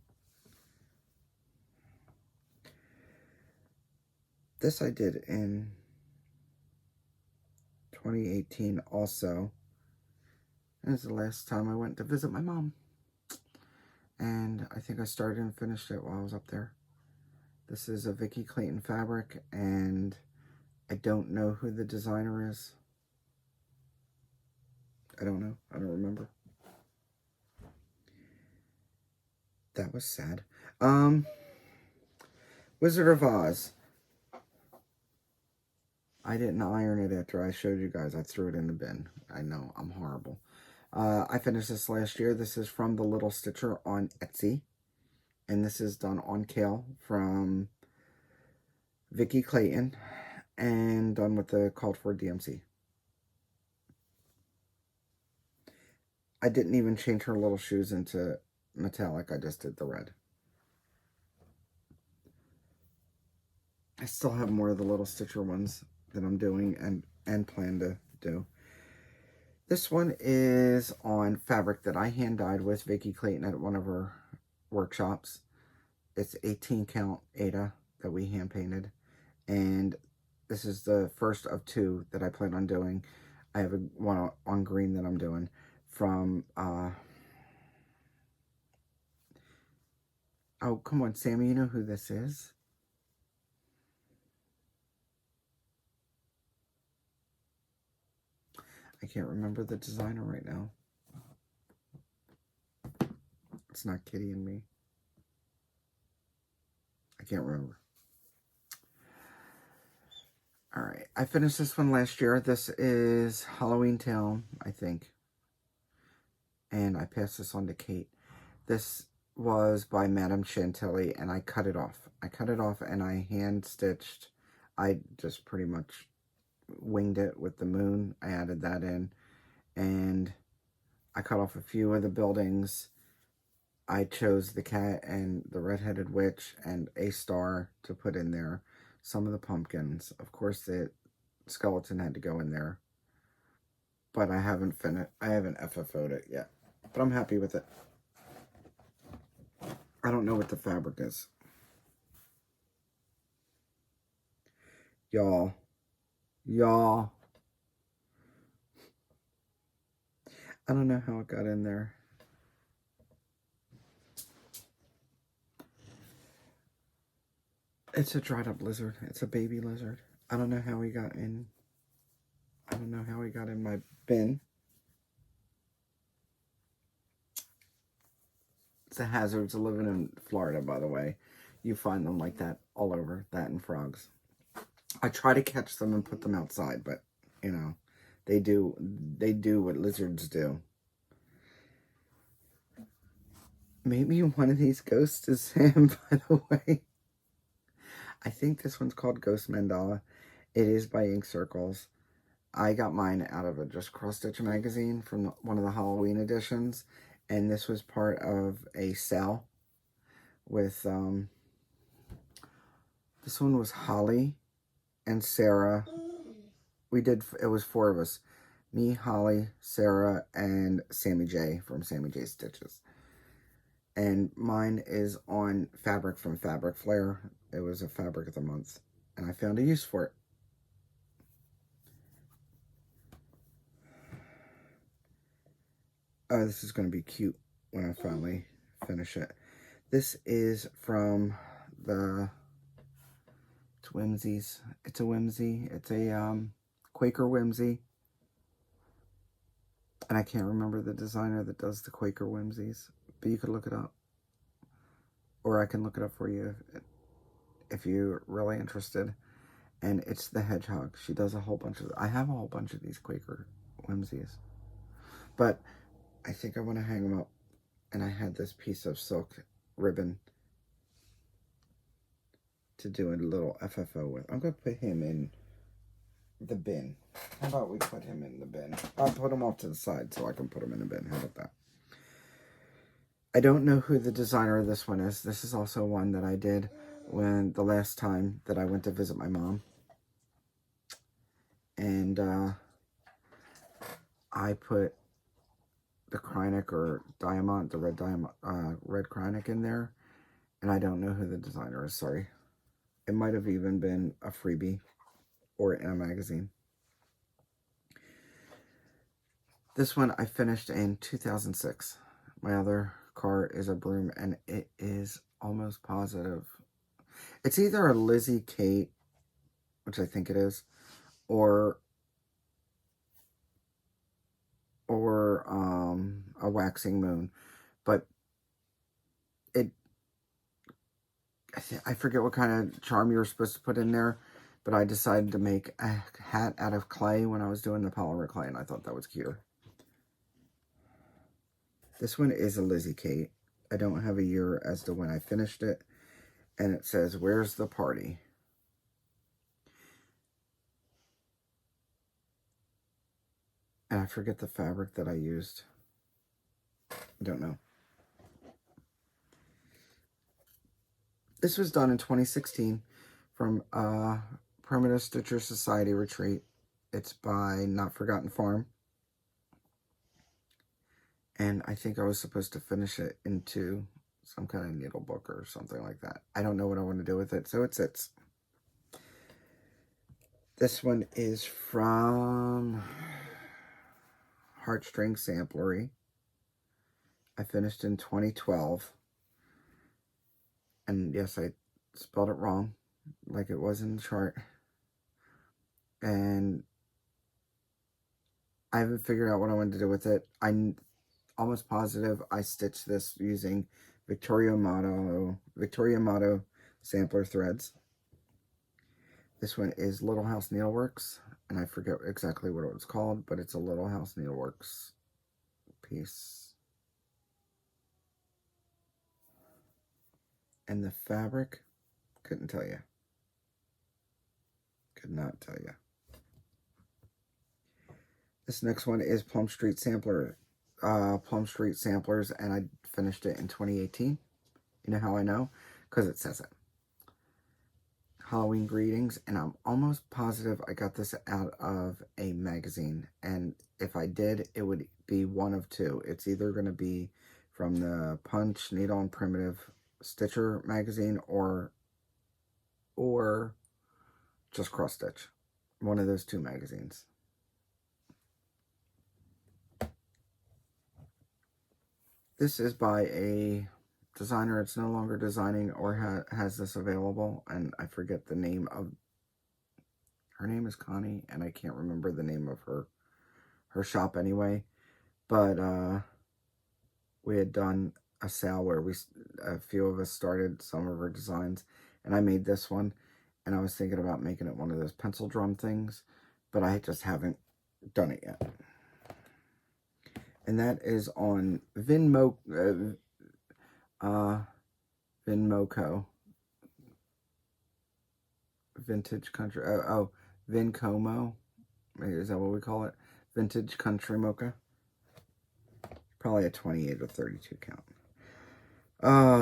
This I did in 2018 also. And it's the last time I went to visit my mom. And I think I started and finished it while I was up there. This is a Vicki Clayton fabric, and I don't know who the designer is. I don't know. I don't remember. That was sad. Wizard of Oz. I didn't iron it after I showed you guys. I threw it in the bin. I know, I'm horrible. I finished this last year. This is from the Little Stitcher on Etsy. And this is done on Kale from Vicki Clayton. And done with the called for DMC. I didn't even change her little shoes into metallic. I just did the red. I still have more of the Little Stitcher ones that I'm doing and plan to do. This one is on fabric that I hand dyed with Vicki Clayton at one of her workshops. It's 18 count Ada that we hand painted. And this is the first of 2 that I plan on doing. I have one on green that I'm doing from, oh, come on, Sammy, you know who this is? I can't remember the designer right now. It's not Kitty and Me. I can't remember. Alright, I finished this one last year. This is Halloween Town, I think. And I passed this on to Kate. This was by Madame Chantilly, and I cut it off. I cut it off and I hand-stitched. I just pretty much winged it with the moon. I added that in. And I cut off a few of the buildings. I chose the cat and the red-headed witch and a star to put in there. Some of the pumpkins. Of course, the skeleton had to go in there. But I haven't FFO'd it yet. But I'm happy with it. I don't know what the fabric is. Y'all. I don't know how it got in there. It's a dried up lizard. It's a baby lizard. I don't know how he got in. I don't know how he got in my bin. It's a hazard to living in Florida, by the way. You find them like that all over, that and frogs. I try to catch them and put them outside, but, you know, they do what lizards do. Maybe one of these ghosts is him, by the way. I think this one's called Ghost Mandala. It is by Ink Circles. I got mine out of a Just Cross Stitch magazine from one of the Halloween editions. And this was part of a sale with, this one was Holly and Sarah. It was 4 of us. Me, Holly, Sarah, and Sammy J from Sammy J Stitches. And mine is on fabric from Fabric Flare. It was a fabric of the month. And I found a use for it. Oh, this is going to be cute when I finally finish it. This is from the... It's Whimsies. It's a whimsy. It's a Quaker whimsy. And I can't remember the designer that does the Quaker whimsies. But you could look it up. Or I can look it up for you if you're really interested. And it's the Hedgehog. She does a whole bunch of... I have a whole bunch of these Quaker whimsies. But I think I want to hang them up. And I had this piece of silk ribbon to do a little FFO with. I'm going to put him in the bin. How about we put him in the bin? I'll put him off to the side so I can put him in the bin. How about that? I don't know who the designer of this one is. This is also one that I did when the last time that I went to visit my mom. And I put the Krynic or Diamond, the red Diamond, red Krynic in there. And I don't know who the designer is, sorry. It might have even been a freebie or in a magazine. This one I finished in 2006. My other card is a broom, and it is almost positive. It's either a Lizzie Kate, which I think it is, or a Waxing Moon. But I forget what kind of charm you were supposed to put in there, but I decided to make a hat out of clay when I was doing the polymer clay, and I thought that was cute. This one is a Lizzie Kate. I don't have a year as to when I finished it, and it says, "Where's the party?" And I forget the fabric that I used. I don't know. This was done in 2016 from Primitive Stitcher Society Retreat. It's by Not Forgotten Farm. And I think I was supposed to finish it into some kind of needle book or something like that. I don't know what I want to do with it, so it sits. This one is from Heartstring Samplery. I finished in 2012. And yes, I spelled it wrong, like it was in the chart. And I haven't figured out what I wanted to do with it. I'm almost positive I stitched this using Victoria Motto sampler threads. This one is Little House Needleworks, and I forget exactly what it was called, but it's a Little House Needleworks piece. And the fabric, couldn't tell you. Could not tell you. This next one is Plum Street Samplers, and I finished it in 2018. You know how I know? Because it says it. Halloween Greetings, and I'm almost positive I got this out of a magazine, and if I did, it would be one of two. It's either going to be from the Punch, Needle, and Primitive Stitcher magazine, or Just Cross Stitch. One of those two magazines. This is by a designer. It's no longer designing or has this available, and I forget the name of her. Name is Connie, and I can't remember the name of her shop anyway. But we had done a sale where a few of us started some of our designs, and I made this one, and I was thinking about making it one of those pencil drum things, but I just haven't done it yet. And that is on Vinmoco. Vintage Country. Vincomo. Is that what we call it? Vintage Country Mocha. Probably a 28 or 32 count.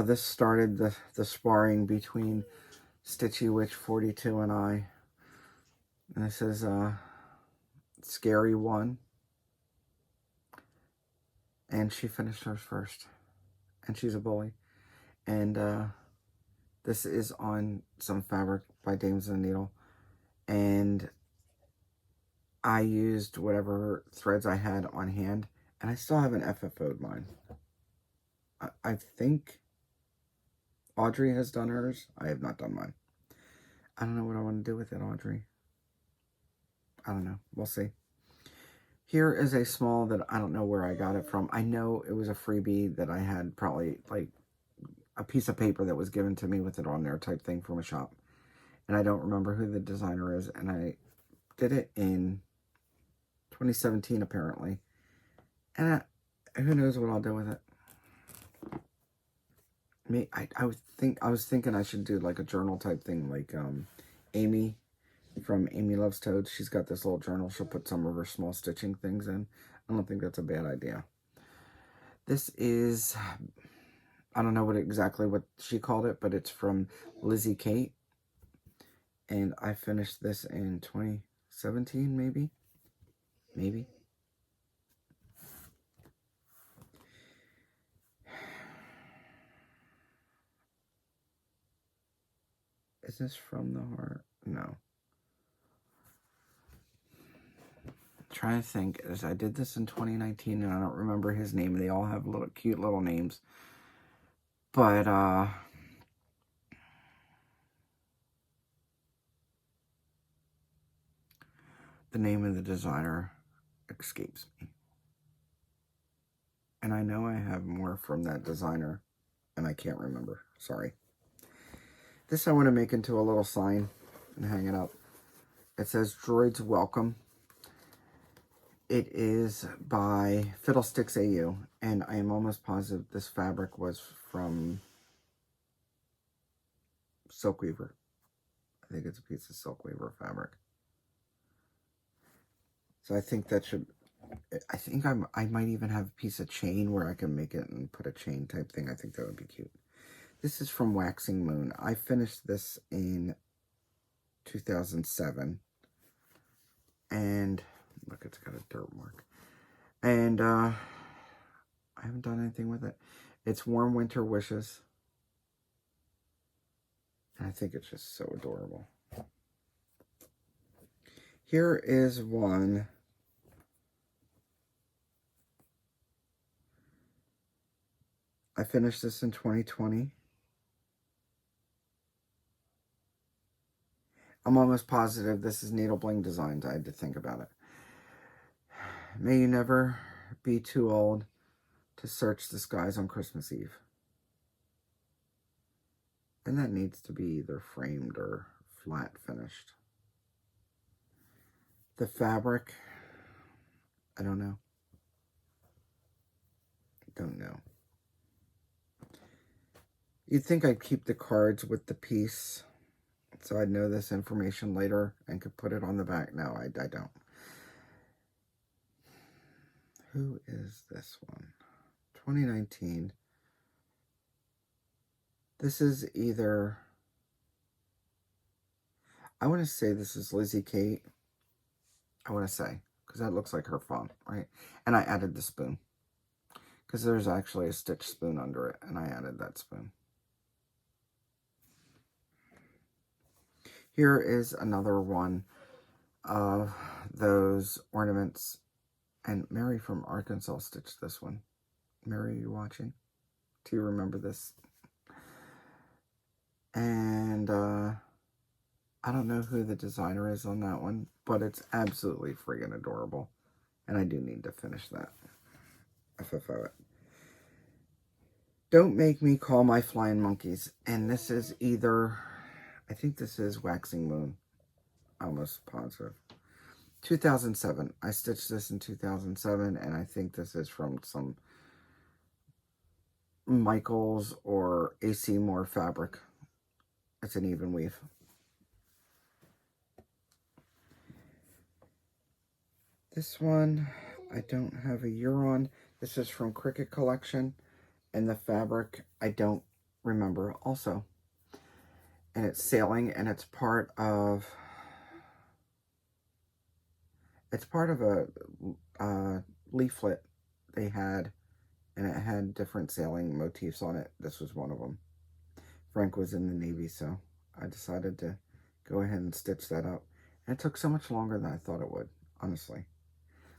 This started the sparring between Stitchy Witch 42 and I. And this is Scary One. And she finished hers first. And she's a bully. And this is on some fabric by Dames of the Needle. And I used whatever threads I had on hand. And I still haven't FFO'd mine. I think Audrey has done hers. I have not done mine. I don't know what I want to do with it, Audrey. I don't know. We'll see. Here is a small that I don't know where I got it from. I know it was a freebie that I had, probably like a piece of paper that was given to me with it on there type thing from a shop. And I don't remember who the designer is. And I did it in 2017 apparently. And who knows what I'll do with it. I was thinking I should do like a journal type thing, like Amy from Amy Loves Toads. She's got this little journal. She'll put some of her small stitching things in. I don't think that's a bad idea. This is, I don't know exactly what she called it, but it's from Lizzie Kate. And I finished this in 2017, maybe. Is this from the heart? No. Trying to think, as I did this in 2019 and I don't remember his name. They all have cute little names. But the name of the designer escapes me. And I know I have more from that designer and I can't remember. Sorry. This I want to make into a little sign and hang it up. It says Droids Welcome. It is by Fiddlesticks AU, and I am almost positive this fabric was from Silkweaver. I think it's a piece of Silkweaver fabric. So I think that should, I think I might even have a piece of chain where I can make it and put a chain type thing. I think that would be cute. This is from Waxing Moon. I finished this in 2007. And look, it's got a dirt mark. And I haven't done anything with it. It's Warm Winter Wishes. And I think it's just so adorable. Here is one. I finished this in 2020. I'm almost positive this is Needle Bling Designs. I had to think about it. May you never be too old to search the skies on Christmas Eve. And that needs to be either framed or flat finished. The fabric, I don't know. Don't know. You'd think I'd keep the cards with the piece, so I'd know this information later and could put it on the back. No, I don't. Who is this one? 2019. This is either, I want to say this is Lizzie Kate. I want to say, because that looks like her font, right? And I added the spoon, because there's actually a stitch spoon under it, and I added that spoon. Here is another one of those ornaments. And Mary from Arkansas stitched this one. Mary, are you watching? Do you remember this? And I don't know who the designer is on that one, but it's absolutely friggin' adorable. And I do need to finish that. FFO it. Don't Make Me Call My Flying Monkeys. And this is either, I think this is Waxing Moon. Almost positive. 2007. I stitched this in 2007, and I think this is from some Michaels or AC Moore fabric. It's an even weave. This one, I don't have a year on. This is from Cricket Collection, and the fabric, I don't remember also. And it's sailing, and it's part of a leaflet they had, and it had different sailing motifs on it. This was one of them. Frank was in the Navy, so I decided to go ahead and stitch that up. And it took so much longer than I thought it would, honestly.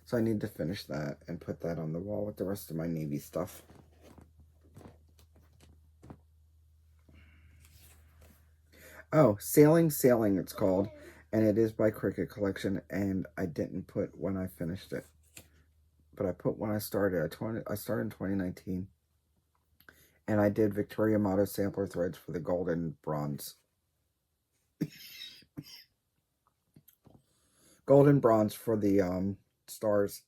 So I need to finish that and put that on the wall with the rest of my Navy stuff. Oh, Sailing it's called. And it is by Cricket Collection. And I didn't put when I finished it. But I put when I started. I started in 2019. And I did Victoria Motto sampler threads for the gold and bronze. Gold and bronze for the stars.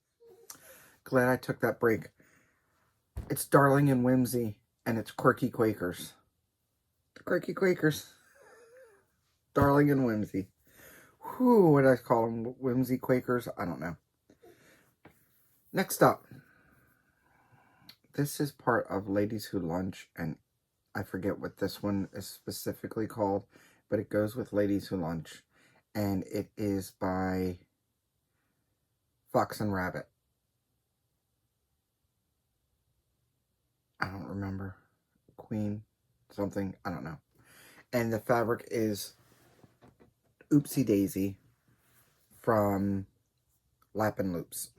Glad I took that break. It's Darling and Whimsy, and it's Quirky Quakers. The Quirky Quakers. Darling and Whimsy. Whew, what did I call them? Whimsy Quakers? I don't know. Next up. This is part of Ladies Who Lunch, and I forget what this one is specifically called, but it goes with Ladies Who Lunch, and it is by Fox and Rabbit. I don't remember. Queen something. I don't know. And the fabric is Oopsie Daisy from Lappin' Loops.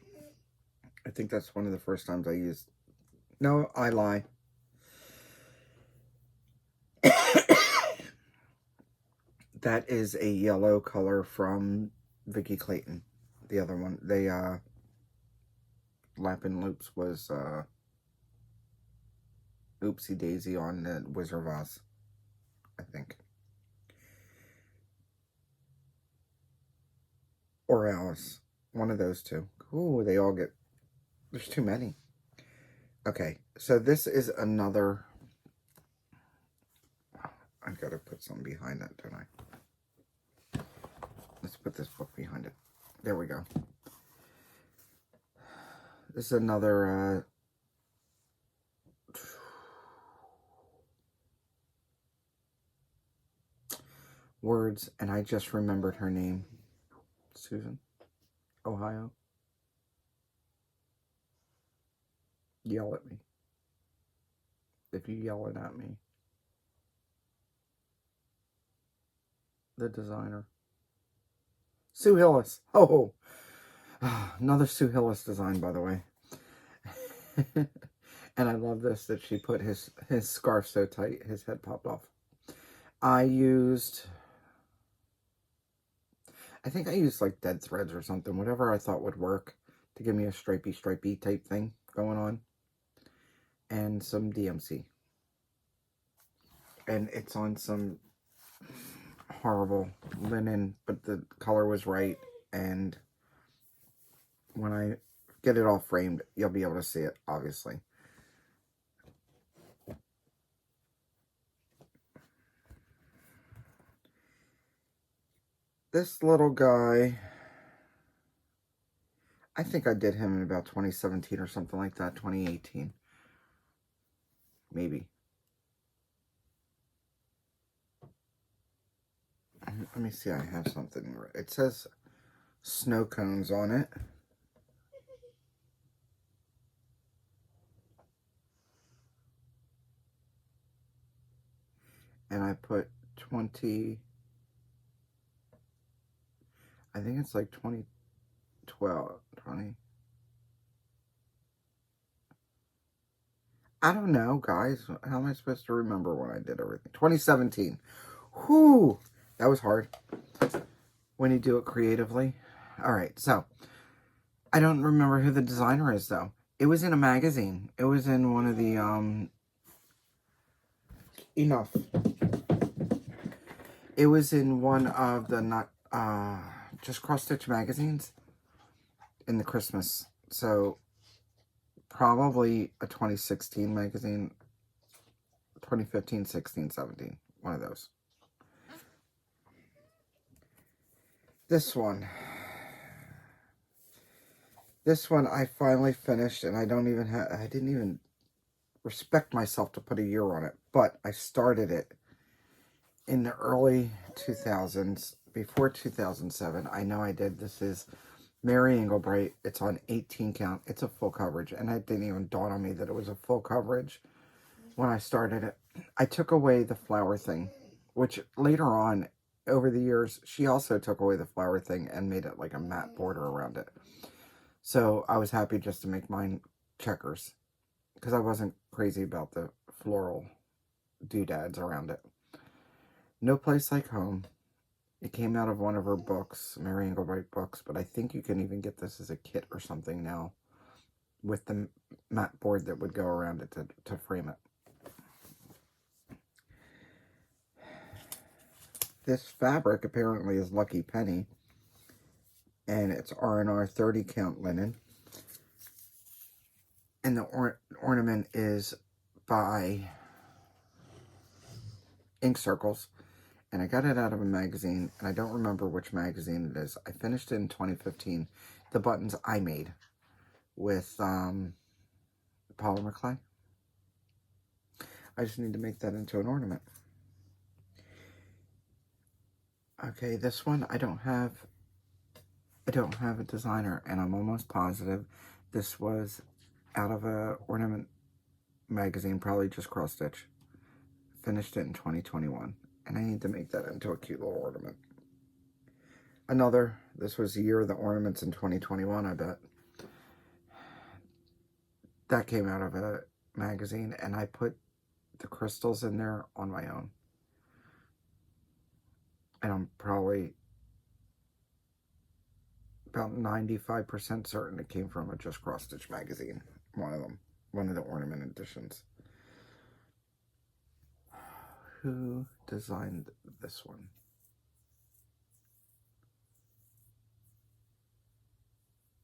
I think that's one of the first times I used. No, I lie. That is a yellow color from Vicky Clayton. The other one. They, Lappin' Loops was, Oopsie Daisy on the Wizard of Oz, I think. Or Alice. One of those two. Ooh, they all get... There's too many. Okay, so this is another... I've got to put something behind that, don't I? Let's put this book behind it. There we go. This is another... words, and I just remembered her name. Susan, Ohio. Yell at me. If you yell it at me. The designer. Sue Hillis. Oh, another Sue Hillis design, by the way. And I love this, that she put his scarf so tight, his head popped off. I think I used like dead threads or something, whatever I thought would work to give me a stripy type thing going on. And some DMC. And it's on some horrible linen, but the color was right. And when I get it all framed, you'll be able to see it, obviously. This little guy, I think I did him in about 2017 or something like that, 2018. Maybe. Let me see, I have something. It says snow cones on it. And I put 20... I think it's like 2012, 20. I don't know, guys. How am I supposed to remember when I did everything? 2017. Whew. That was hard. When you do it creatively. Alright, so. I don't remember who the designer is, though. It was in a magazine. It was in one of the, enough. It was in one of the just cross stitch magazines in the Christmas. So probably a 2016 magazine, 2015, 16, 17, one of those. This one I finally finished, and I didn't even respect myself to put a year on it, but I started it in the early 2000s, before 2007. I know I did. This is Mary Englebright. It's on 18 count. It's a full coverage, and it didn't even dawn on me that it was a full coverage when I started it. I took away the flower thing, which later on, over the years, she also took away the flower thing and made it like a matte border around it. So I was happy just to make mine checkers, because I wasn't crazy about the floral doodads around it. No Place Like Home. It came out of one of her books, Mary Englebright books, but I think you can even get this as a kit or something now with the matte board that would go around it to frame it. This fabric apparently is Lucky Penny, and it's R&R 30 count linen. And the ornament is by Ink Circles. And I got it out of a magazine, and I don't remember which magazine it is. I finished it in 2015. The buttons I made with polymer clay. I just need to make that into an ornament. Okay, this one I don't have a designer, and I'm almost positive this was out of a ornament magazine, probably just cross stitch. Finished it in 2021, and I need to make that into a cute little ornament. This was the year of the ornaments in 2021, I bet. That came out of a magazine, and I put the crystals in there on my own. And I'm probably about 95% certain it came from a Just Cross Stitch magazine. One of the ornament editions. Who designed this one?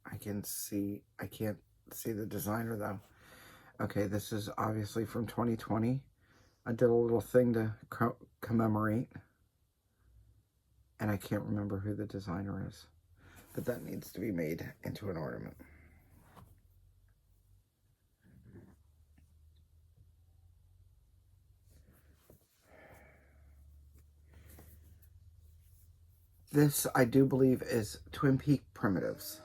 I can't see the designer though. Okay, this is obviously from 2020. I did a little thing to commemorate, and I can't remember who the designer is, but that needs to be made into an ornament. This, I do believe, is Twin Peak Primitives,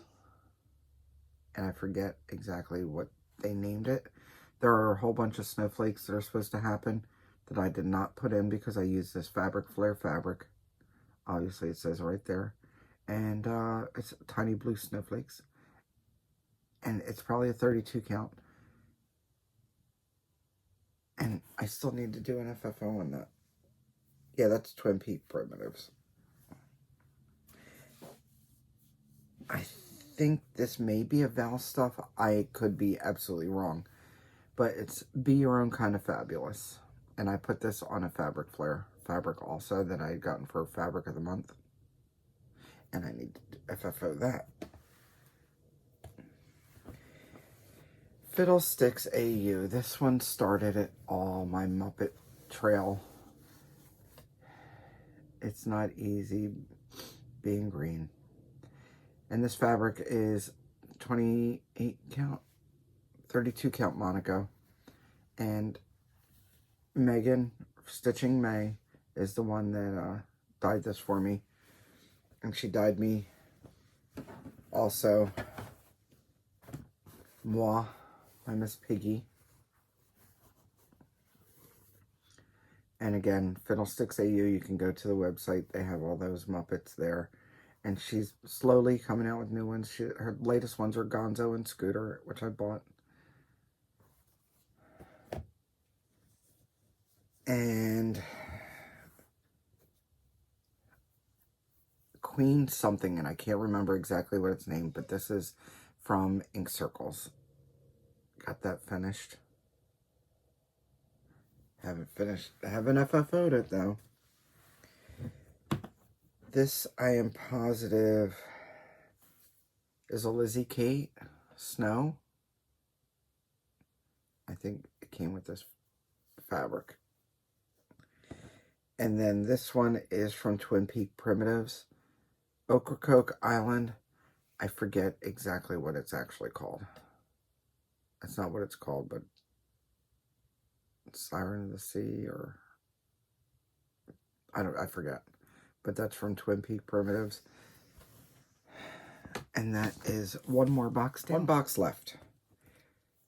and I forget exactly what they named it. There are a whole bunch of snowflakes that are supposed to happen that I did not put in because I used this fabric flare fabric. Obviously, it says right there. And it's tiny blue snowflakes. And it's probably a 32 count. And I still need to do an FFO on that. Yeah, that's Twin Peak Primitives. I think this may be a Val stuff. I could be absolutely wrong. But it's Be Your Own Kind of Fabulous. And I put this on a fabric flare fabric also that I had gotten for Fabric of the Month. And I need to FFO that. Fiddlesticks AU. This one started it all, my Muppet trail. It's not easy being green. And this fabric is 28 count, 32 count Monaco. And Megan, Stitching May, is the one that dyed this for me. And she dyed me also Moi by Miss Piggy. And again, Fiddlesticks AU, you can go to the website. They have all those Muppets there. And she's slowly coming out with new ones. Her latest ones are Gonzo and Scooter, which I bought. And Queen something, and I can't remember exactly what it's named, but this is from Ink Circles. Got that finished. Haven't finished. I haven't FFO'd it, though. This, I am positive, is a Lizzie Kate Snow. I think it came with this fabric. And then this one is from Twin Peak Primitives. Ocracoke Island. I forget exactly what it's actually called. That's not what it's called, but Siren of the Sea, or I forget. But that's from Twin Peak Primitives. And that is one more box down. One box left.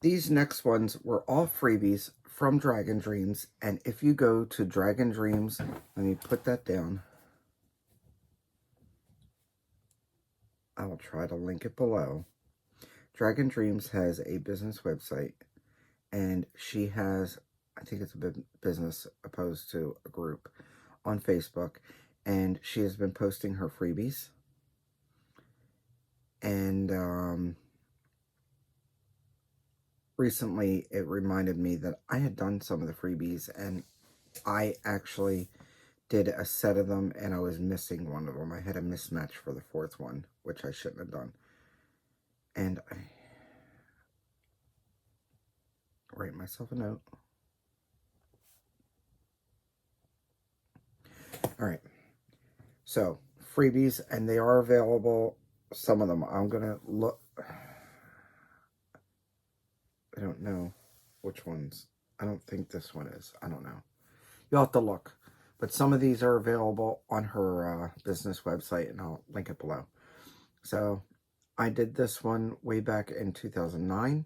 These next ones were all freebies from Dragon Dreams. And if you go to Dragon Dreams, let me put that down. I will try to link it below. Dragon Dreams has a business website. And she has, I think it's a business opposed to a group on Facebook. And she has been posting her freebies. And recently it reminded me that I had done some of the freebies, and I actually did a set of them and I was missing one of them. I had a mismatch for the fourth one, which I shouldn't have done. And I write myself a note. All right. So, freebies, and they are available. Some of them. I'm going to look. I don't know which ones. I don't think this one is. I don't know. You'll have to look. But some of these are available on her business website, and I'll link it below. So, I did this one way back in 2009.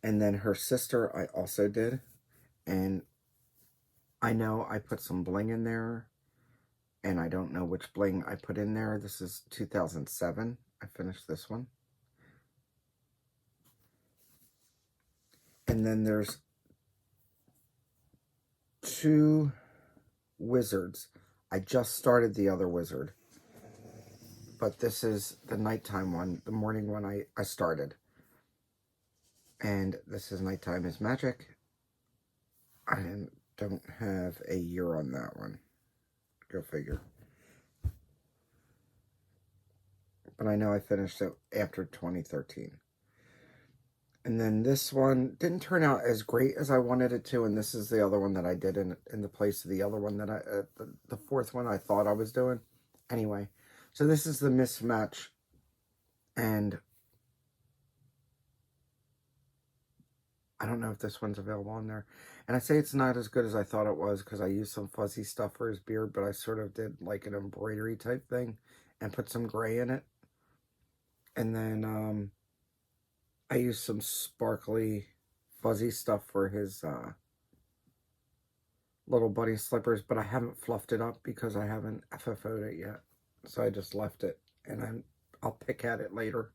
And then her sister I also did. And I know I put some bling in there. And I don't know which bling I put in there. This is 2007. I finished this one. And then there's two wizards. I just started the other wizard. But this is the nighttime one. The morning one I started. And this is Nighttime is Magic. I don't have a year on that one. Go figure. But I know I finished it after 2013. And then this one didn't turn out as great as I wanted it to. And this is the other one that I did in the place of the other one that the fourth one I thought I was doing. Anyway, so this is the mismatch. And I don't know if this one's available on there. And I say it's not as good as I thought it was because I used some fuzzy stuff for his beard, but I sort of did like an embroidery type thing and put some gray in it. And then I used some sparkly fuzzy stuff for his little bunny slippers, but I haven't fluffed it up because I haven't FFO'd it yet. So I just left it, and I'll pick at it later.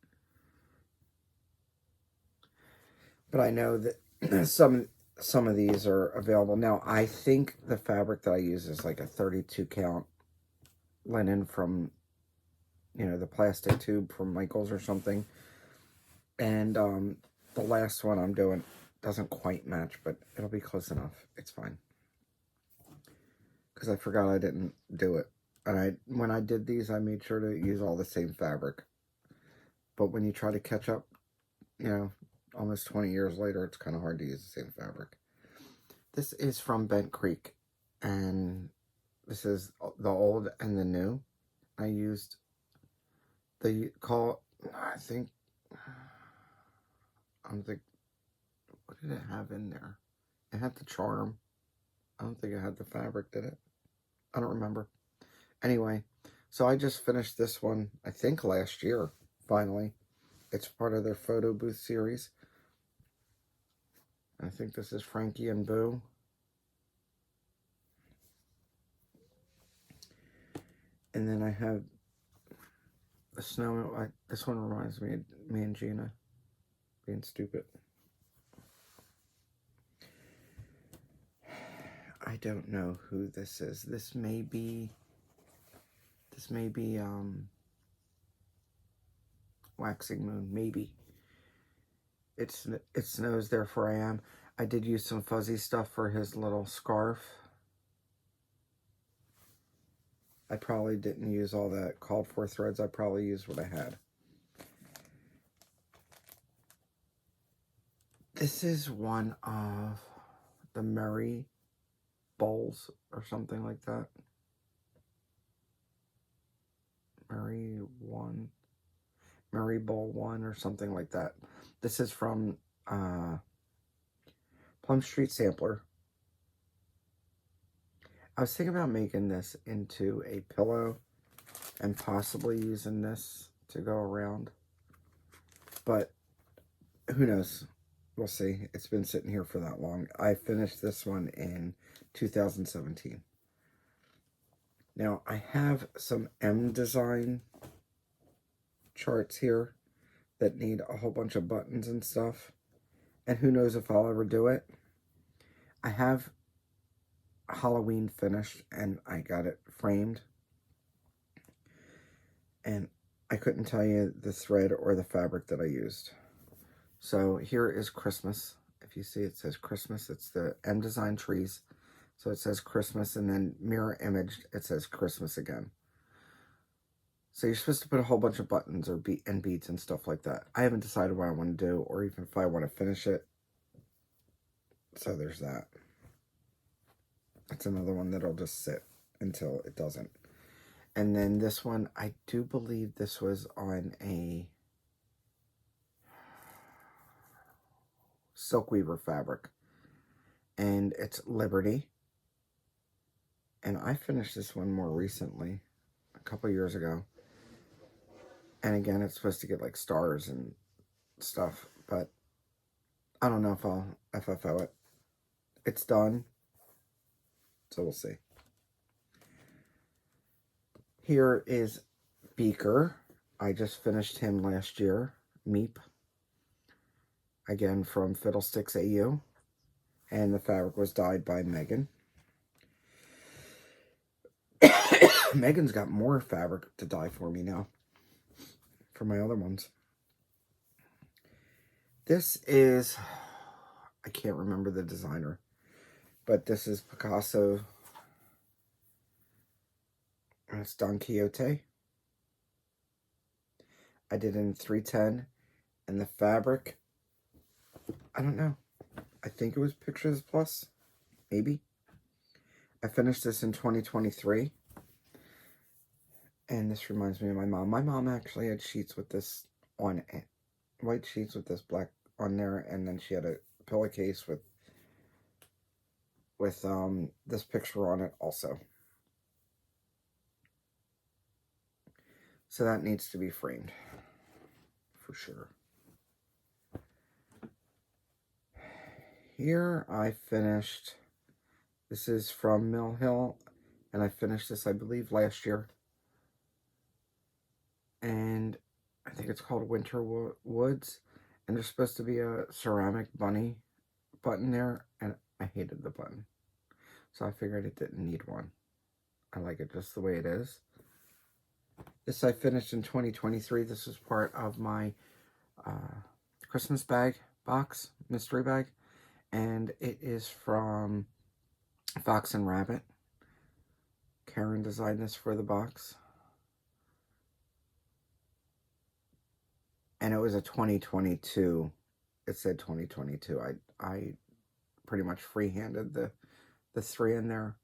But I know that some of these are available. Now, I think the fabric that I use is like a 32 count linen from, the plastic tube from Michael's or something. And the last one I'm doing doesn't quite match, but it'll be close enough. It's fine. Because I forgot I didn't do it. And when I did these, I made sure to use all the same fabric. But when you try to catch up, almost 20 years later, it's kind of hard to use the same fabric. This is from Bent Creek, and this is the old and the new. I used what did it have in there? It had the charm. I don't think it had the fabric, did it? I don't remember. Anyway, so I just finished this one, I think last year, finally. It's part of their photo booth series. I think this is Frankie and Boo. And then I have the snow. This one reminds me of me and Gina being stupid. I don't know who this is. This may be Waxing Moon, maybe. It snows, therefore I am. I did use some fuzzy stuff for his little scarf. I probably didn't use all that called for threads. I probably used what I had. This is one of the Merry Bowls or something like that. Merry Bowl 1 or something like that. This is from Plum Street Sampler. I was thinking about making this into a pillow and possibly using this to go around. But who knows? We'll see. It's been sitting here for that long. I finished this one in 2017. Now, I have some M design charts here that need a whole bunch of buttons and stuff. And who knows if I'll ever do it. I have Halloween finished and I got it framed. And I couldn't tell you the thread or the fabric that I used. So here is Christmas. If you see, it says Christmas. It's the M Design trees. So it says Christmas, and then mirror image, it says Christmas again. So you're supposed to put a whole bunch of buttons or beads and stuff like that. I haven't decided what I want to do, or even if I want to finish it. So there's that. That's another one that'll just sit until it doesn't. And then this one, I do believe this was on a silk weaver fabric, and it's Liberty. And I finished this one more recently, a couple years ago. And again, it's supposed to get like stars and stuff, but I don't know if I'll FFO it. It's done, so we'll see. Here is Beaker. I just finished him last year, Meep. Again, from Fiddlesticks AU. And the fabric was dyed by Megan. Megan's got more fabric to dye for me now. For my other ones. This is, I can't remember the designer. But this is Picasso. And it's Don Quixote. I did it in 310. And the fabric, I don't know. I think it was Pictures Plus. Maybe. I finished this in 2023. And this reminds me of my mom. My mom actually had sheets with this on it. White sheets with this black on there. And then she had a pillowcase with this picture on it also. So that needs to be framed. For sure. Here I finished. This is from Mill Hill. And I finished this, I believe, last year. And I think it's called Winter Woods. And there's supposed to be a ceramic bunny button there. And I hated the button. So I figured it didn't need one. I like it just the way it is. This I finished in 2023. This is part of my Christmas bag box, mystery bag. And it is from Fox and Rabbit. Karen designed this for the box. And it was a 2022. It said 2022. I pretty much free-handed the 3 in there.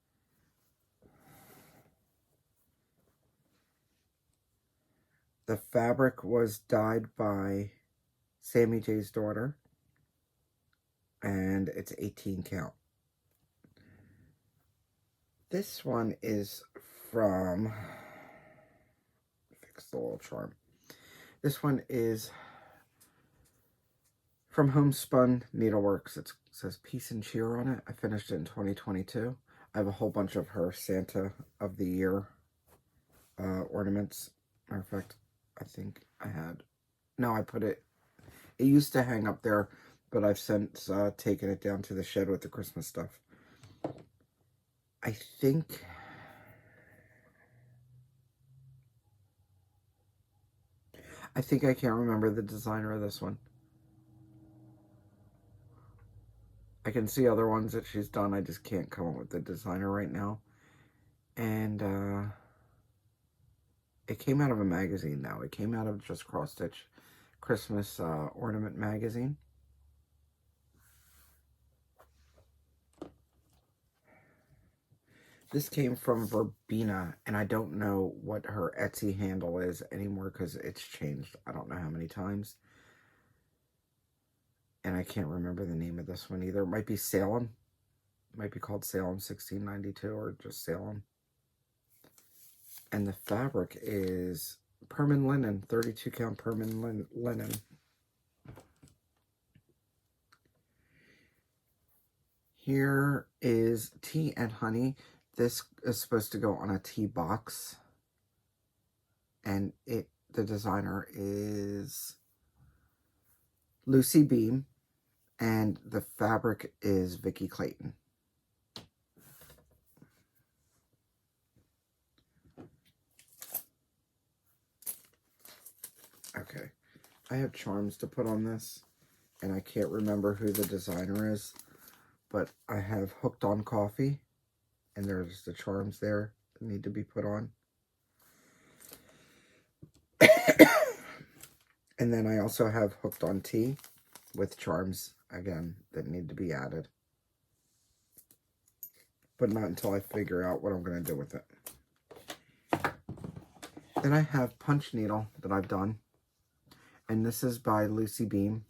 The fabric was dyed by Sammy J's daughter. And it's 18 count. This one is from, fix the little charm. This one is from Homestead Needleworke. It says Peace and Cheer on it. I finished it in 2022. I have a whole bunch of her Santa of the Year ornaments. Matter of fact, I think I had. No, I put it. It used to hang up there, but I've since taken it down to the shed with the Christmas stuff. I think. I can't remember the designer of this one. I can see other ones that she's done. I just can't come up with the designer right now. And it came out of a magazine now. It came out of just Cross Stitch Christmas Ornament Magazine. This came from Verbena, and I don't know what her Etsy handle is anymore because it's changed I don't know how many times. And I can't remember the name of this one either. It might be Salem. It might be called Salem 1692 or just Salem. And the fabric is Perman linen, 32 count Perman linen. Here is Tea and Honey. This is supposed to go on a tea box. And the designer is Lucy Beam. And the fabric is Vicki Clayton. Okay, I have charms to put on this, and I can't remember who the designer is, but I have Hooked on Coffee, and there's the charms there that need to be put on. And then I also have Hooked on Tea with charms, again, that need to be added. But not until I figure out what I'm going to do with it. Then I have Punch Needle that I've done. And this is by Lucy Beam.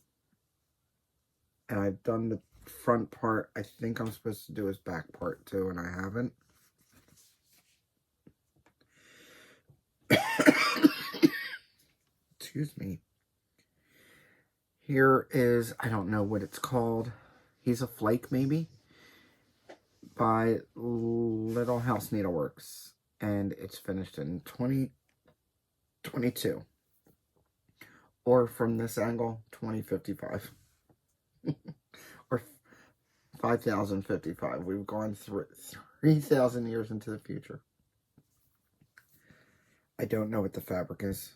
And I've done the front part. I think I'm supposed to do his back part too, and I haven't. Excuse me. Here is, I don't know what it's called. He's a Flake, maybe? By Little House Needleworks. And it's finished in 2022. Or from this angle, 2055. Or 5055. We've gone through 3,000 years into the future. I don't know what the fabric is.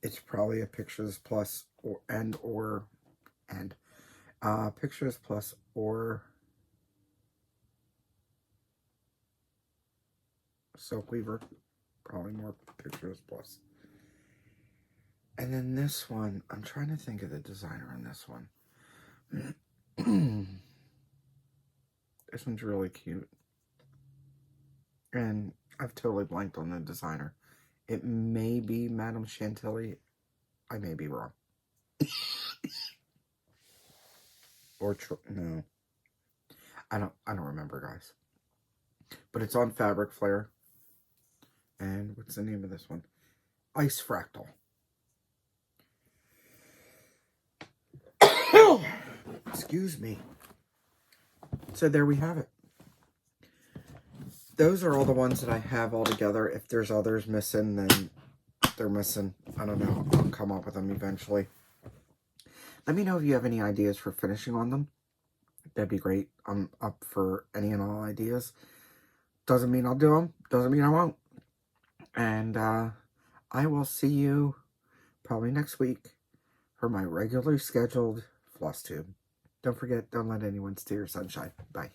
It's probably a Pictures Plus Pictures Plus or Silk Weaver. Probably more Pictures Plus. And then this one, I'm trying to think of the designer on this one. This one's really cute. And I've totally blanked on the designer. It may be Madame Chantilly. I may be wrong. Or no. I don't remember, guys. But it's on Fabric Flare. And what's the name of this one? Ice Fractal. Excuse me. So there we have it. Those are all the ones that I have all together. If there's others missing, then they're missing. I don't know. I'll come up with them eventually. Let me know if you have any ideas for finishing on them. That'd be great. I'm up for any and all ideas. Doesn't mean I'll do them. Doesn't mean I won't. And I will see you probably next week for my regularly scheduled Flosstube. Don't forget, don't let anyone steal your sunshine. Bye.